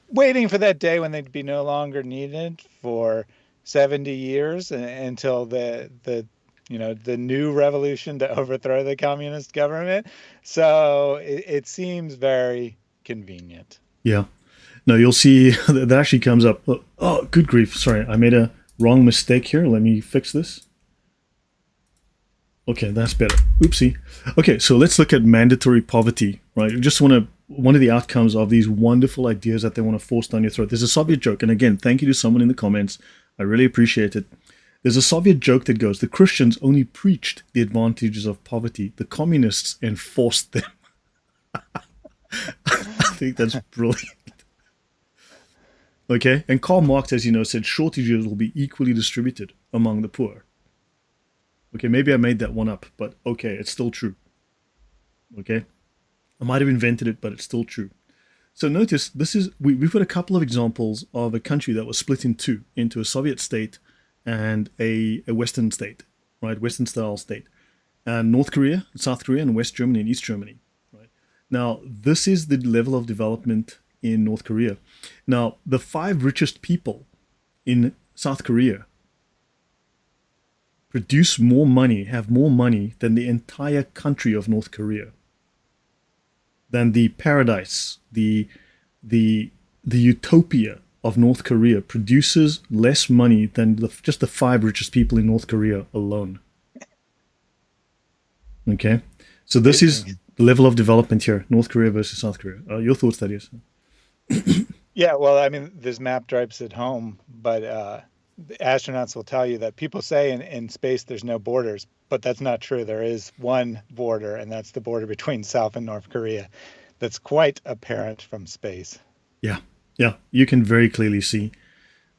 waiting for that day when they'd be no longer needed for 70 years until the new revolution to overthrow the communist government. So it seems very convenient. Yeah. No, you'll see that actually comes up. Oh, good grief. Sorry, I made a wrong mistake here. Let me fix this. Okay, that's better. Oopsie. Okay, so let's look at mandatory poverty, right? You just want to, one of the outcomes of these wonderful ideas that they want to force down your throat. There's a Soviet joke, and again, thank you to someone in the comments. I really appreciate it. There's a Soviet joke that goes, the Christians only preached the advantages of poverty. The communists enforced them. I think that's brilliant. Okay, and Karl Marx, as you know, said shortages will be equally distributed among the poor. Okay, maybe I made that one up, but okay, it's still true. Okay, I might have invented it, but it's still true. So notice, we've got a couple of examples of a country that was split in two, into a Soviet state and a Western state, right? Western style state. And North Korea, South Korea, and West Germany and East Germany, right? Now, this is the level of development in North Korea. Now, the 5 richest people in South Korea produce more money, have more money than the entire country of North Korea. Than the paradise, the utopia of North Korea produces less money than just the 5 richest people in North Korea alone. Okay, so this is the level of development here, North Korea versus South Korea. Your thoughts, Thaddeus? Yeah, well, I mean, this map drives it home, but the astronauts will tell you that people say in space there's no borders, but that's not true. There is one border, and that's the border between South and North Korea. That's quite apparent from space. Yeah, you can very clearly see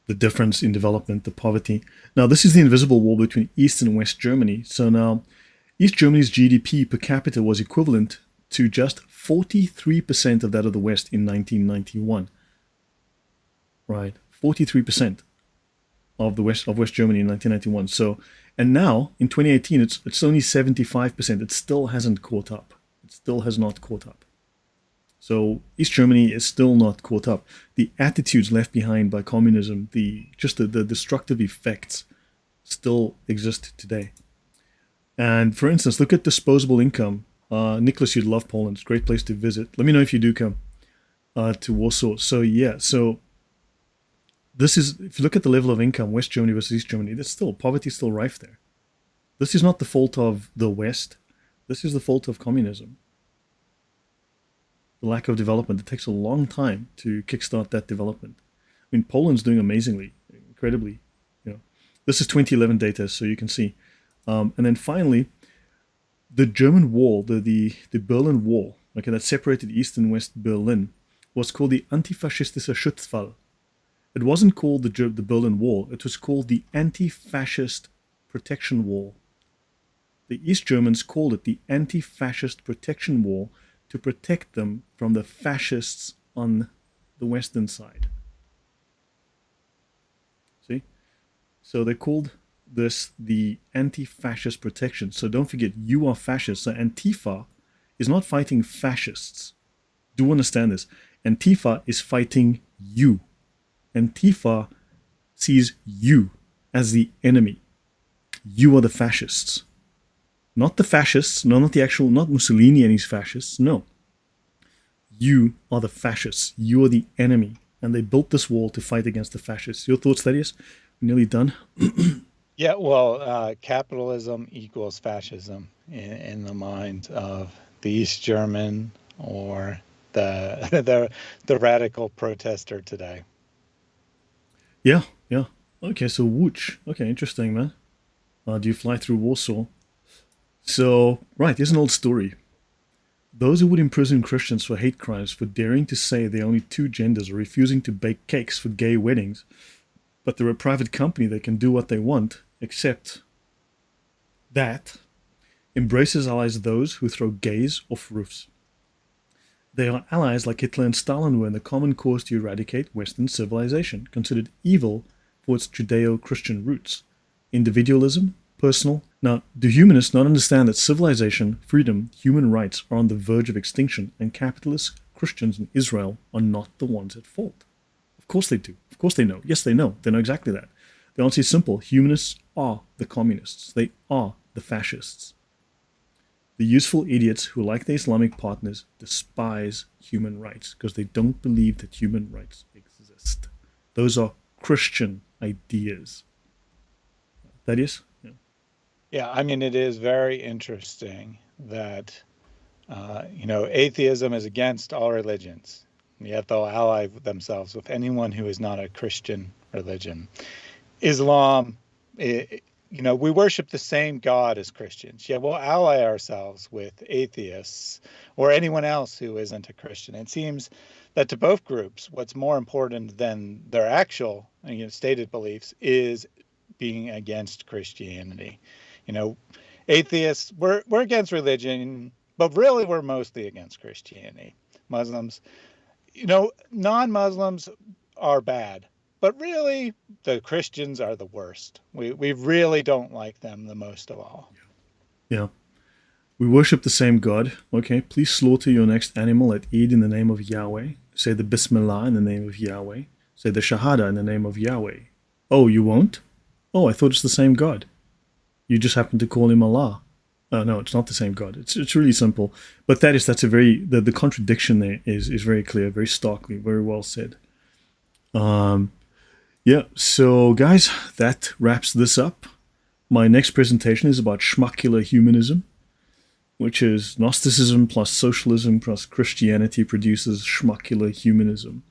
the difference in development, the poverty. Now, this is the invisible wall between East and West Germany. So now, East Germany's GDP per capita was equivalent to just 43% of that of the West in 1991. Right, 43% of West Germany in 1991. So, and now in 2018, it's only 75%. It still hasn't caught up. It still has not caught up. So East Germany is still not caught up. The attitudes left behind by communism, the destructive effects, still exist today. And for instance, look at disposable income. Nicholas, you'd love Poland. It's a great place to visit. Let me know if you do come to Warsaw. So yeah, so this is, if you look at the level of income, West Germany versus East Germany, there's still, poverty is still rife there. This is not the fault of the West. This is the fault of communism. The lack of development. It takes a long time to kickstart that development. I mean, Poland's doing amazingly, incredibly. This is 2011 data, so you can see. And then finally, the German wall, the Berlin Wall, okay, that separated East and West Berlin, was called the Antifaschistische Schutzwall. It wasn't called the Berlin Wall. It was called the Anti-Fascist Protection Wall. The East Germans called it the Anti-Fascist Protection Wall to protect them from the fascists on the Western side. See? So they called this the Anti-Fascist Protection. So don't forget, you are fascists. So Antifa is not fighting fascists. Do understand this. Antifa is fighting you. Antifa sees you as the enemy. You are the fascists. Not the fascists, no, not the actual, not Mussolini and his fascists, no. You are the fascists. You are the enemy. And they built this wall to fight against the fascists. Your thoughts, Thaddeus? We're nearly done. Yeah, well, capitalism equals fascism in the mind of the East German or the radical protester today. Yeah. Okay, so Wooch. Okay, interesting, man. Do you fly through Warsaw? So, right, here's an old story. Those who would imprison Christians for hate crimes for daring to say there are only 2 genders or refusing to bake cakes for gay weddings, but they're a private company that can do what they want, except that embraces allies those who throw gays off roofs. They are allies like Hitler and Stalin were in the common cause to eradicate Western civilization, considered evil for its Judeo-Christian roots. Individualism, personal. Now, do humanists not understand that civilization, freedom, human rights are on the verge of extinction, and capitalist Christians in Israel are not the ones at fault? Of course they do. Of course they know. Yes, they know. They know exactly that. The answer is simple. Humanists are the communists. They are the fascists. The useful idiots who, like their Islamic partners, despise human rights because they don't believe that human rights exist. Those are Christian ideas. Thaddeus? Yeah. Yeah, I mean, it is very interesting that, atheism is against all religions, yet they'll ally themselves with anyone who is not a Christian religion. Islam, we worship the same God as Christians, yet we'll ally ourselves with atheists or anyone else who isn't a Christian. It seems that to both groups, what's more important than their actual stated beliefs is being against Christianity. Atheists, we're against religion, but really we're mostly against Christianity. Muslims, non-Muslims are bad, but really the Christians are the worst. We really don't like them the most of all. Yeah. We worship the same God. Okay, please slaughter your next animal at Eid in the name of Yahweh. Say the Bismillah in the name of Yahweh. Say the Shahada in the name of Yahweh. Oh, you won't? Oh, I thought it's the same God. You just happen to call him Allah. No, it's not the same God. It's really simple. But that's a very, the contradiction there is very clear, very starkly, very well said. Yeah, so guys, that wraps this up. My next presentation is about schmuckular humanism, which is Gnosticism plus socialism plus Christianity produces schmuckular humanism.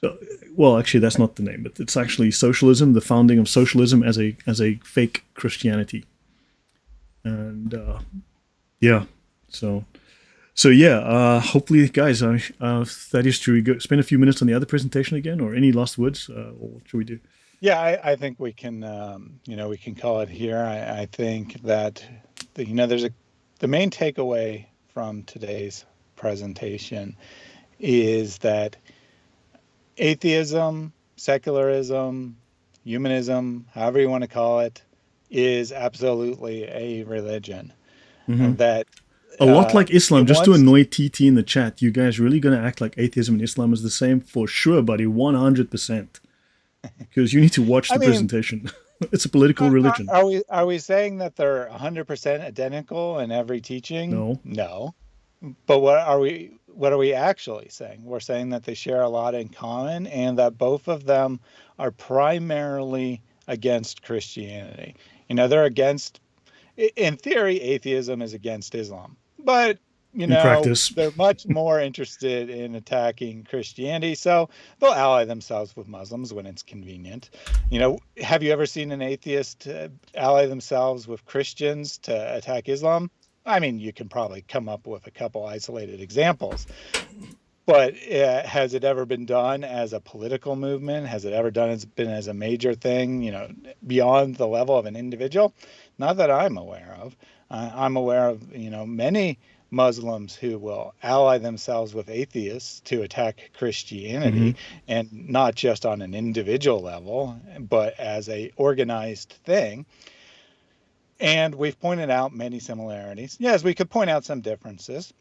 So, well, actually, that's not the name, but it's actually socialism, the founding of socialism as a fake Christianity. And yeah, so yeah. Hopefully, guys, that is true. We spend a few minutes on the other presentation again, or any last words, or what should we do? Yeah, I think we can, we can call it here. I think that the main takeaway from today's presentation is that atheism, secularism, humanism, however you want to call it, is absolutely a religion. Mm-hmm. And that a lot like Islam, just to annoy TT in the chat, you guys really going to act like atheism and Islam is the same? For sure, buddy, 100%. Because you need to watch the presentation. It's a political religion. Are we saying that they're 100% identical in every teaching? No. But what are we actually saying? We're saying that they share a lot in common and that both of them are primarily against Christianity. They're against, in theory, atheism is against Islam, but in practice, they're much more interested in attacking Christianity, so they'll ally themselves with Muslims when it's convenient. Have you ever seen an atheist ally themselves with Christians to attack Islam? I mean, you can probably come up with a couple isolated examples, but has it ever been done as a political movement? Has it ever been as a major thing, beyond the level of an individual? Not that I'm aware of. I'm aware of, many Muslims who will ally themselves with atheists to attack Christianity, and not just on an individual level, but as a organized thing. And we've pointed out many similarities. Yes, we could point out some differences.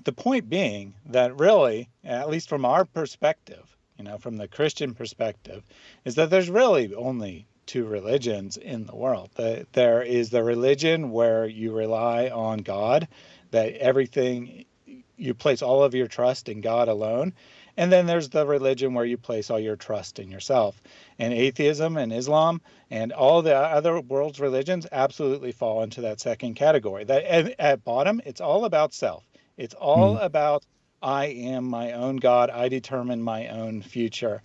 The point being that really, at least from our perspective, from the Christian perspective, is that there's really only two religions in the world. There is the religion where you rely on God, that everything, you place all of your trust in God alone. And then there's the religion where you place all your trust in yourself. And atheism and Islam and all the other world's religions absolutely fall into that second category. That at bottom, it's all about self. It's all about, I am my own God. I determine my own future.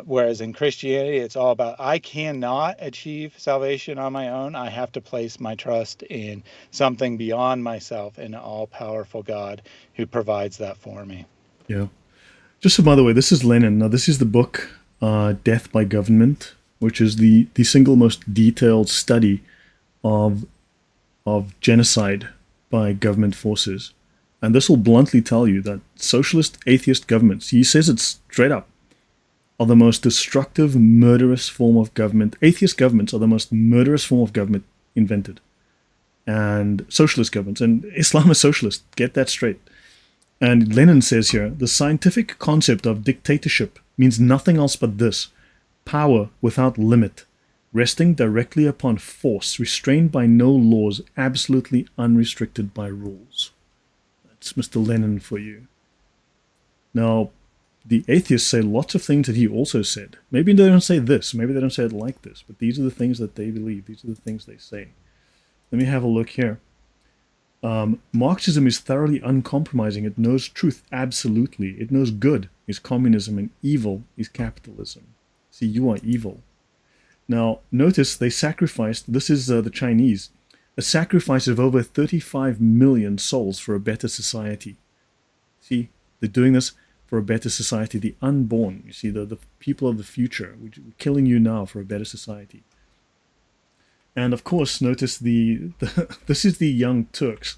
Whereas in Christianity, it's all about, I cannot achieve salvation on my own. I have to place my trust in something beyond myself, an all-powerful God who provides that for me. Yeah. Just some other way, this is Lenin. Now, this is the book, Death by Government, which is the single most detailed study of genocide by government forces. And this will bluntly tell you that socialist atheist governments, he says it straight up, are the most destructive, murderous form of government. Atheist governments are the most murderous form of government invented. And socialist governments, and Islam is socialist, get that straight. And Lenin says here, the scientific concept of dictatorship means nothing else but this: power without limit, resting directly upon force, restrained by no laws, absolutely unrestricted by rules. That's Mr. Lenin for you. Now, the atheists say lots of things that he also said. Maybe they don't say this, maybe they don't say it like this, but these are the things that they believe, these are the things they say. Let me have a look here. Marxism is thoroughly uncompromising. It knows truth absolutely. It knows good is communism and evil is capitalism. See, you are evil. Now, notice they sacrificed, this is the Chinese, a sacrifice of over 35 million souls for a better society. See, they're doing this for a better society. The unborn, you see, the people of the future. We're killing you now for a better society. And of course, notice this is the Young Turks.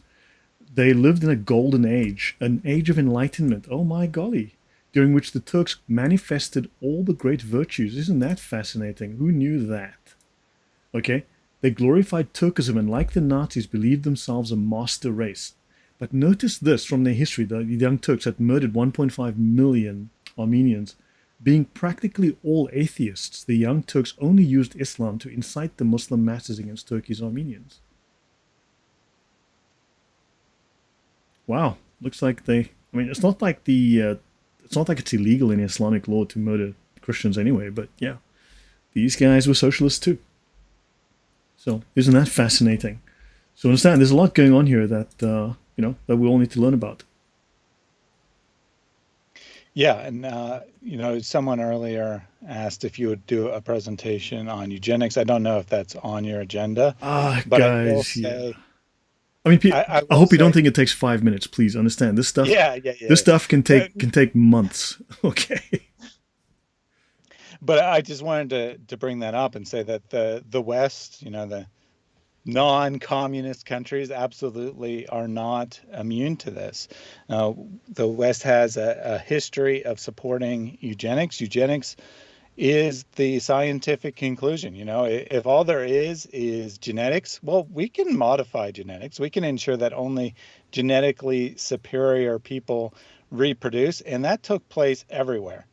They lived in a golden age, an age of enlightenment. Oh my golly, during which the Turks manifested all the great virtues. Isn't that fascinating? Who knew that? Okay, they glorified Turkism and, like the Nazis, believed themselves a master race. But notice this from their history: the Young Turks had murdered 1.5 million Armenians. Being practically all atheists, the Young Turks only used Islam to incite the Muslim masses against Turkey's Armenians. Wow, looks like they. I mean, it's not like it's illegal in Islamic law to murder Christians anyway. But yeah, these guys were socialists too. So isn't that fascinating? So understand, there's a lot going on here that that we all need to learn about. Yeah, and someone earlier asked if you would do a presentation on eugenics. I don't know if that's on your agenda, but I will Guys, yeah. say, I mean, I I will hope you don't say, think it takes 5 minutes. Please understand this stuff. yeah, yeah, This yeah. stuff can Uh, take months. Okay. But I just wanted to bring that up and say that the West, the non-communist countries absolutely are not immune to this. The West has a history of supporting eugenics. Eugenics is the scientific conclusion. If all there is genetics, well, we can modify genetics. We can ensure that only genetically superior people reproduce, and that took place everywhere.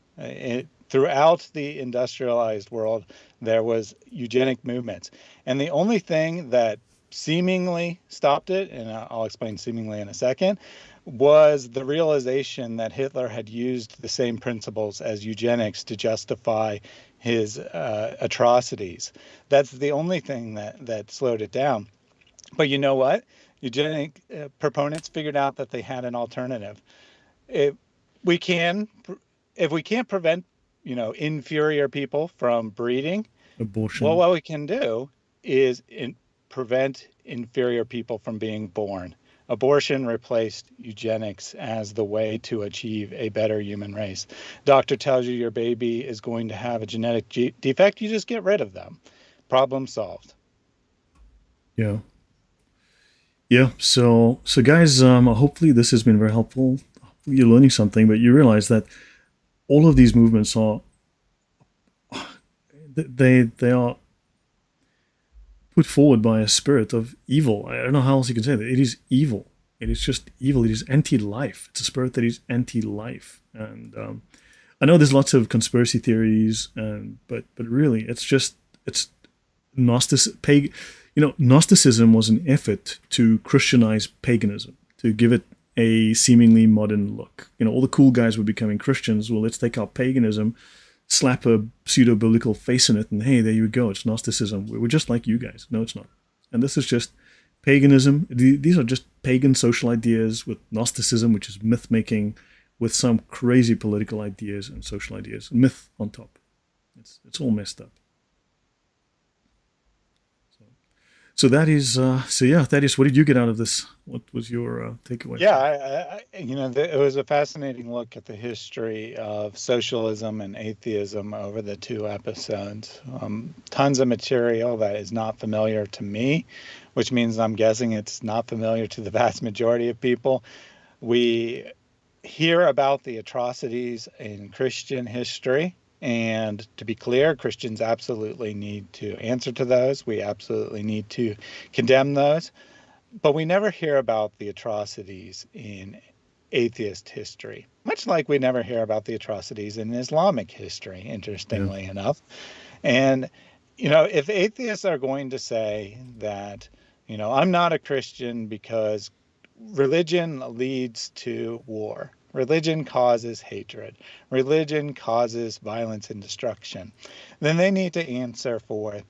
Throughout the industrialized world, there was eugenic movements. And the only thing that seemingly stopped it, and I'll explain seemingly in a second, was the realization that Hitler had used the same principles as eugenics to justify his atrocities. That's the only thing that slowed it down. But you know what? Eugenic proponents figured out that they had an alternative. If we can, if we can't prevent, inferior people from breeding, well, Abortion. what we can do is prevent inferior people from being born. Abortion replaced eugenics as the way to achieve a better human race. Doctor tells you your baby is going to have a genetic defect, you just get rid of them. Problem solved. Yeah. Yeah. So guys, hopefully this has been very helpful. You're learning something, but you realize that all of these movements are they are put forward by a spirit of evil. I don't know how else you can say that. It is evil. It is just evil. It is anti-life. It's a spirit that is anti-life. And I know there's lots of conspiracy theories, but really, it's Gnosticism was an effort to Christianize paganism, to give it a seemingly modern look. All the cool guys were becoming Christians. Well, let's take our paganism, slap a pseudo-biblical face in it, and hey, there you go, it's Gnosticism. We're just like you guys. No, it's not. And this is just paganism. These are just pagan social ideas with Gnosticism, which is myth-making, with some crazy political ideas and social ideas. Myth on top. It's all messed up. So that is, what did you get out of this? What was your takeaway? Yeah, it was a fascinating look at the history of socialism and atheism over the two episodes. Tons of material that is not familiar to me, which means I'm guessing it's not familiar to the vast majority of people. We hear about the atrocities in Christian history, And to be clear, Christians absolutely need to answer to those. We absolutely need to condemn those. But we never hear about the atrocities in atheist history, much like we never hear about the atrocities in Islamic history, Yeah. interestingly enough. And, you know, if atheists are going to say that, you know, I'm not a Christian because religion leads to war, religion causes hatred, religion causes violence and destruction, then they need to answer for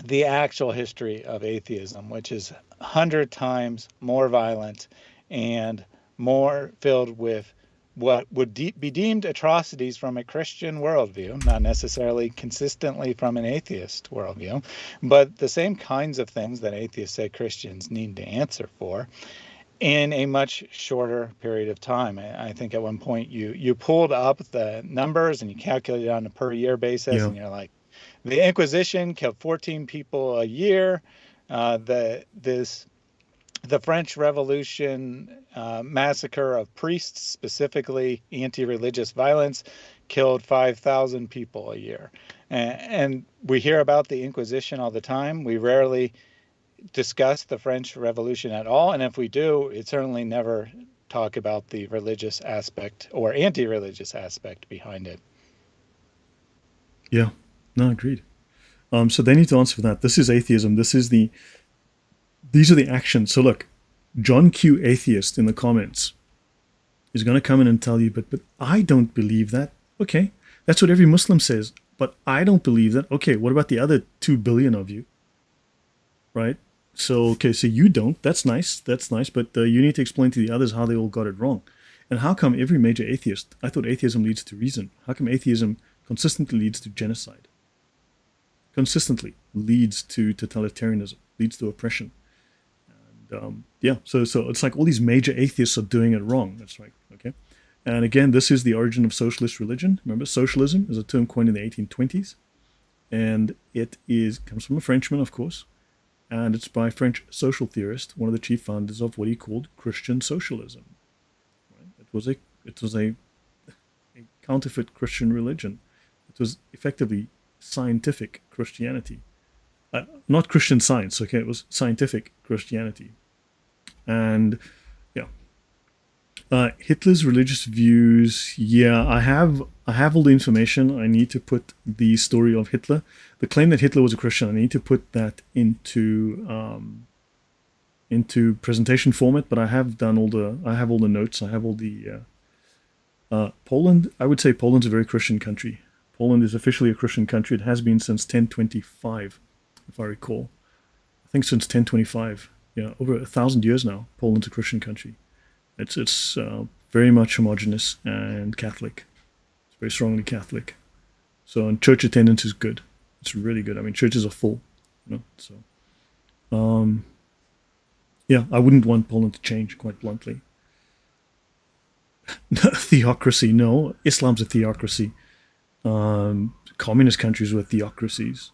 the actual history of atheism, which is 100 times more violent and more filled with what would be deemed atrocities from a Christian worldview, not necessarily consistently from an atheist worldview, but the same kinds of things that atheists say Christians need to answer for in a much shorter period of time. I think at one point you pulled up the numbers and you calculated on a per year basis, Yeah. and you're like, the Inquisition killed 14 people a year. The French Revolution massacre of priests, specifically anti-religious violence, killed 5,000 people a year. And we hear about the Inquisition all the time. We rarely discuss the French Revolution at all. And if we do, it certainly never talk about the religious aspect or anti-religious aspect behind it. Yeah. No, agreed. So they need to answer for that. This is atheism. These are the actions. So look, John Q. Atheist in the comments is going to come in and tell you, but I don't believe that. Okay, that's what every Muslim says. But I don't believe that. Okay, what about the other 2 billion of you? Right? So, okay, so you don't. That's nice. That's nice. But you need to explain to the others how they all got it wrong. And how come every major atheist, I thought atheism leads to reason. How come atheism consistently leads to genocide? Consistently leads to totalitarianism, leads to oppression. And yeah, so it's like all these major atheists are doing it wrong. That's right. Okay. And again, this is the origin of socialist religion. Remember, socialism is a term coined in the 1820s. And it comes from a Frenchman, of course. And it's by a French social theorist, one of the chief founders of what he called Christian socialism. Right? It was a counterfeit Christian religion. It was effectively scientific Christianity. Not Christian Science, okay? It was scientific Christianity. And yeah, Hitler's religious views. Yeah, I have all the information. I need to put the story of Hitler, the claim that Hitler was a Christian. I need to put that into presentation format. But I have all the notes. I have all the Poland. I would say Poland's a very Christian country. Poland is officially a Christian country. It has been since 1025, if I recall. I think since 1025. Yeah, over 1,000 years now. Poland's a Christian country. It's very much homogenous and Catholic. It's very strongly Catholic. So, and church attendance is good. It's really good. I mean, churches are full, you know. So, yeah, I wouldn't want Poland to change, quite bluntly. Theocracy, no. Islam's a theocracy. Communist countries were theocracies.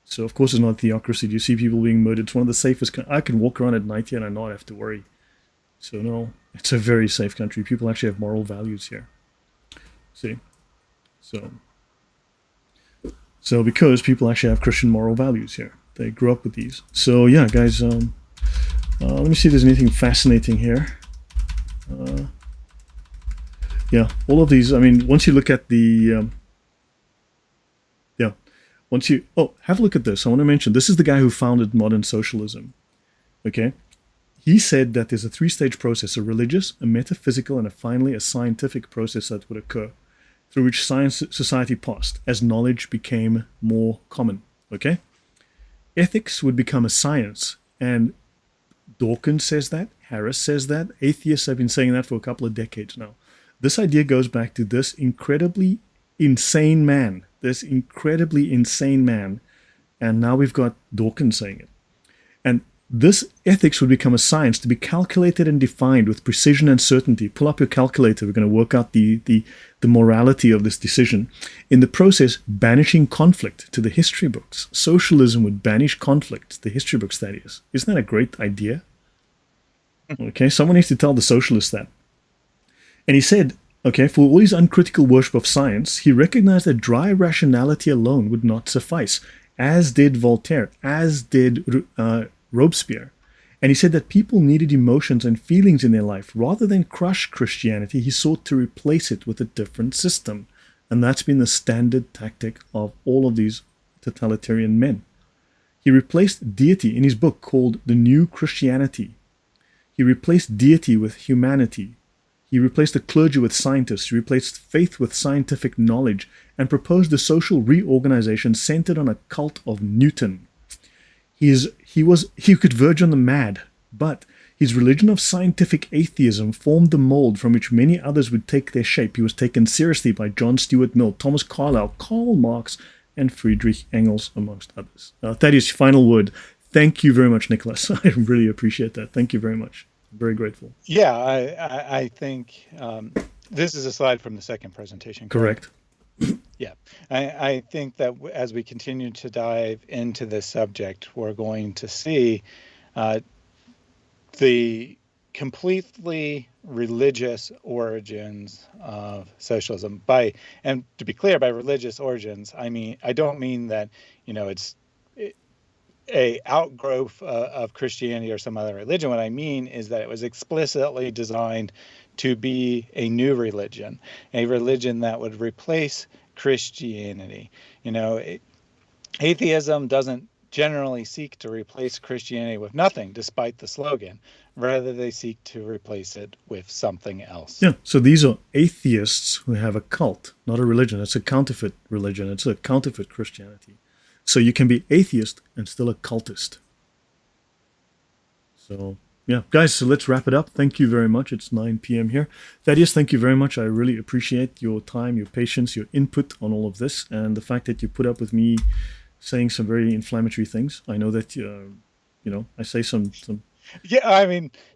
So, of course, it's not a theocracy. Do you see people being murdered? It's one of the safest. I can walk around at night here and I not have to worry. So, no, it's a very safe country. People actually have moral values here. See? So because people actually have Christian moral values here. They grew up with these. So, yeah, guys, let me see if there's anything fascinating here. Yeah, all of these, I mean, once you look at the... have a look at this. I want to mention, this is the guy who founded modern socialism. Okay? He said that there's a 3-stage process, a religious, a metaphysical, and finally a scientific process that would occur, through which society passed as knowledge became more common. Okay? Ethics would become a science, and Dawkins says that, Harris says that, atheists have been saying that for a couple of decades now. This idea goes back to this incredibly insane man, and now we've got Dawkins saying it. And this ethics would become a science to be calculated and defined with precision and certainty. Pull up your calculator. We're going to work out the morality of this decision. In the process, banishing conflict to the history books. Socialism would banish conflict to the history books, that is. Isn't that a great idea? Okay, someone needs to tell the socialists that. And he said, Okay, for all his uncritical worship of science, he recognized that dry rationality alone would not suffice, as did Voltaire, as did Robespierre. And he said that people needed emotions and feelings in their life. Rather than crush Christianity, he sought to replace it with a different system. And that's been the standard tactic of all of these totalitarian men. He replaced deity in his book called The New Christianity. He replaced deity with humanity. He replaced the clergy with scientists. He replaced faith with scientific knowledge and proposed a social reorganization centered on a cult of Newton. He could verge on the mad, but his religion of scientific atheism formed the mold from which many others would take their shape. He was taken seriously by John Stuart Mill, Thomas Carlyle, Karl Marx, and Friedrich Engels, amongst others. Thaddeus, final word. Thank you very much, Nicholas. I really appreciate that. Thank you very much. I'm very grateful. Yeah, I think this is a slide from the second presentation. Correct. Yeah, I think that as we continue to dive into this subject, we're going to see the completely religious origins of socialism. And to be clear, by religious origins, I don't mean that it's a outgrowth of Christianity or some other religion. What I mean is that it was explicitly designed to be a new religion, a religion that would replace Christianity. Atheism doesn't generally seek to replace Christianity with nothing, despite the slogan. Rather, they seek to replace it with something else. Yeah, so these are atheists who have a cult, not a religion. It's a counterfeit religion. It's a counterfeit Christianity. So you can be atheist and still a cultist. So, yeah, guys, so let's wrap it up. Thank you very much. It's 9 p.m. here. Thaddeus, thank you very much. I really appreciate your time, your patience, your input on all of this, and the fact that you put up with me saying some very inflammatory things. I know that, I say some. Yeah,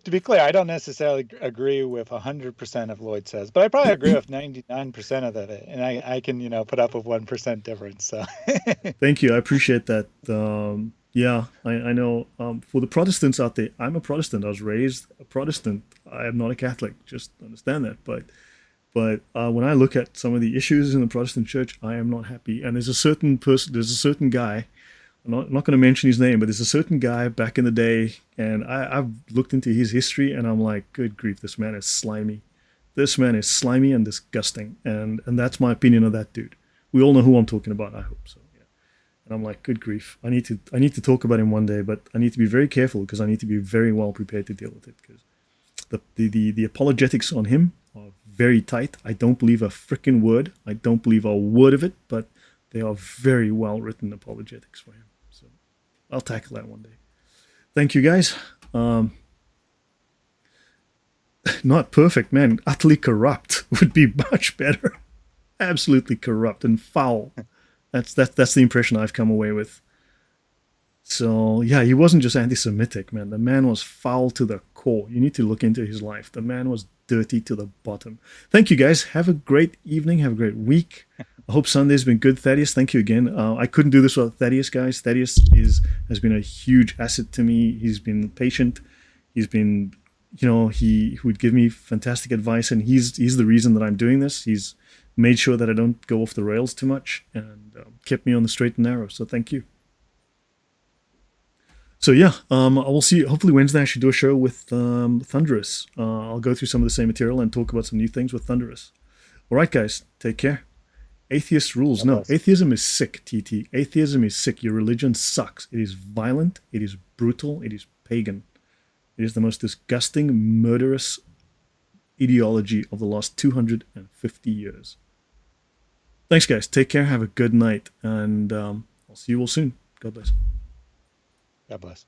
to be clear, I don't necessarily agree with 100% of Lloyd says, but I probably agree with 99% of it, and I can, put up with 1% difference. So. Thank you. I appreciate that. Yeah, I know. For the Protestants out there, I'm a Protestant. I was raised a Protestant. I am not a Catholic. Just understand that. But when I look at some of the issues in the Protestant church, I am not happy. And there's a certain person, there's a certain guy. I'm not going to mention his name, but there's a certain guy back in the day, and I've looked into his history, and I'm like, good grief, this man is slimy. This man is slimy and disgusting, and that's my opinion of that dude. We all know who I'm talking about, I hope so. Yeah. And I'm like, good grief, I need to talk about him one day, but I need to be very careful because I need to be very well prepared to deal with it, because the apologetics on him are very tight. I don't believe a freaking word. I don't believe a word of it, but they are very well written apologetics for him. So I'll tackle that one day. Thank you, guys. Not perfect, man. Utterly corrupt would be much better. Absolutely corrupt and foul. That's the impression I've come away with. So yeah, he wasn't just anti-Semitic, man. The man was foul to the core. You need to look into his life. The man was dirty to the bottom. Thank you, guys. Have a great evening. Have a great week. I hope Sunday's been good. Thaddeus, thank you again. I couldn't do this without Thaddeus, guys. Thaddeus has been a huge asset to me. He's been patient. He's been, he would give me fantastic advice, and he's the reason that I'm doing this. He's made sure that I don't go off the rails too much and kept me on the straight and narrow. So thank you. So yeah, I will see. Hopefully Wednesday I should do a show with Thunderous. I'll go through some of the same material and talk about some new things with Thunderous. All right, guys, take care. Atheist rules. No, atheism is sick, TT. Atheism is sick. Your religion sucks. It is violent. It is brutal. It is pagan. It is the most disgusting, murderous ideology of the last 250 years. Thanks, guys. Take care. Have a good night. And I'll see you all soon. God bless. God bless.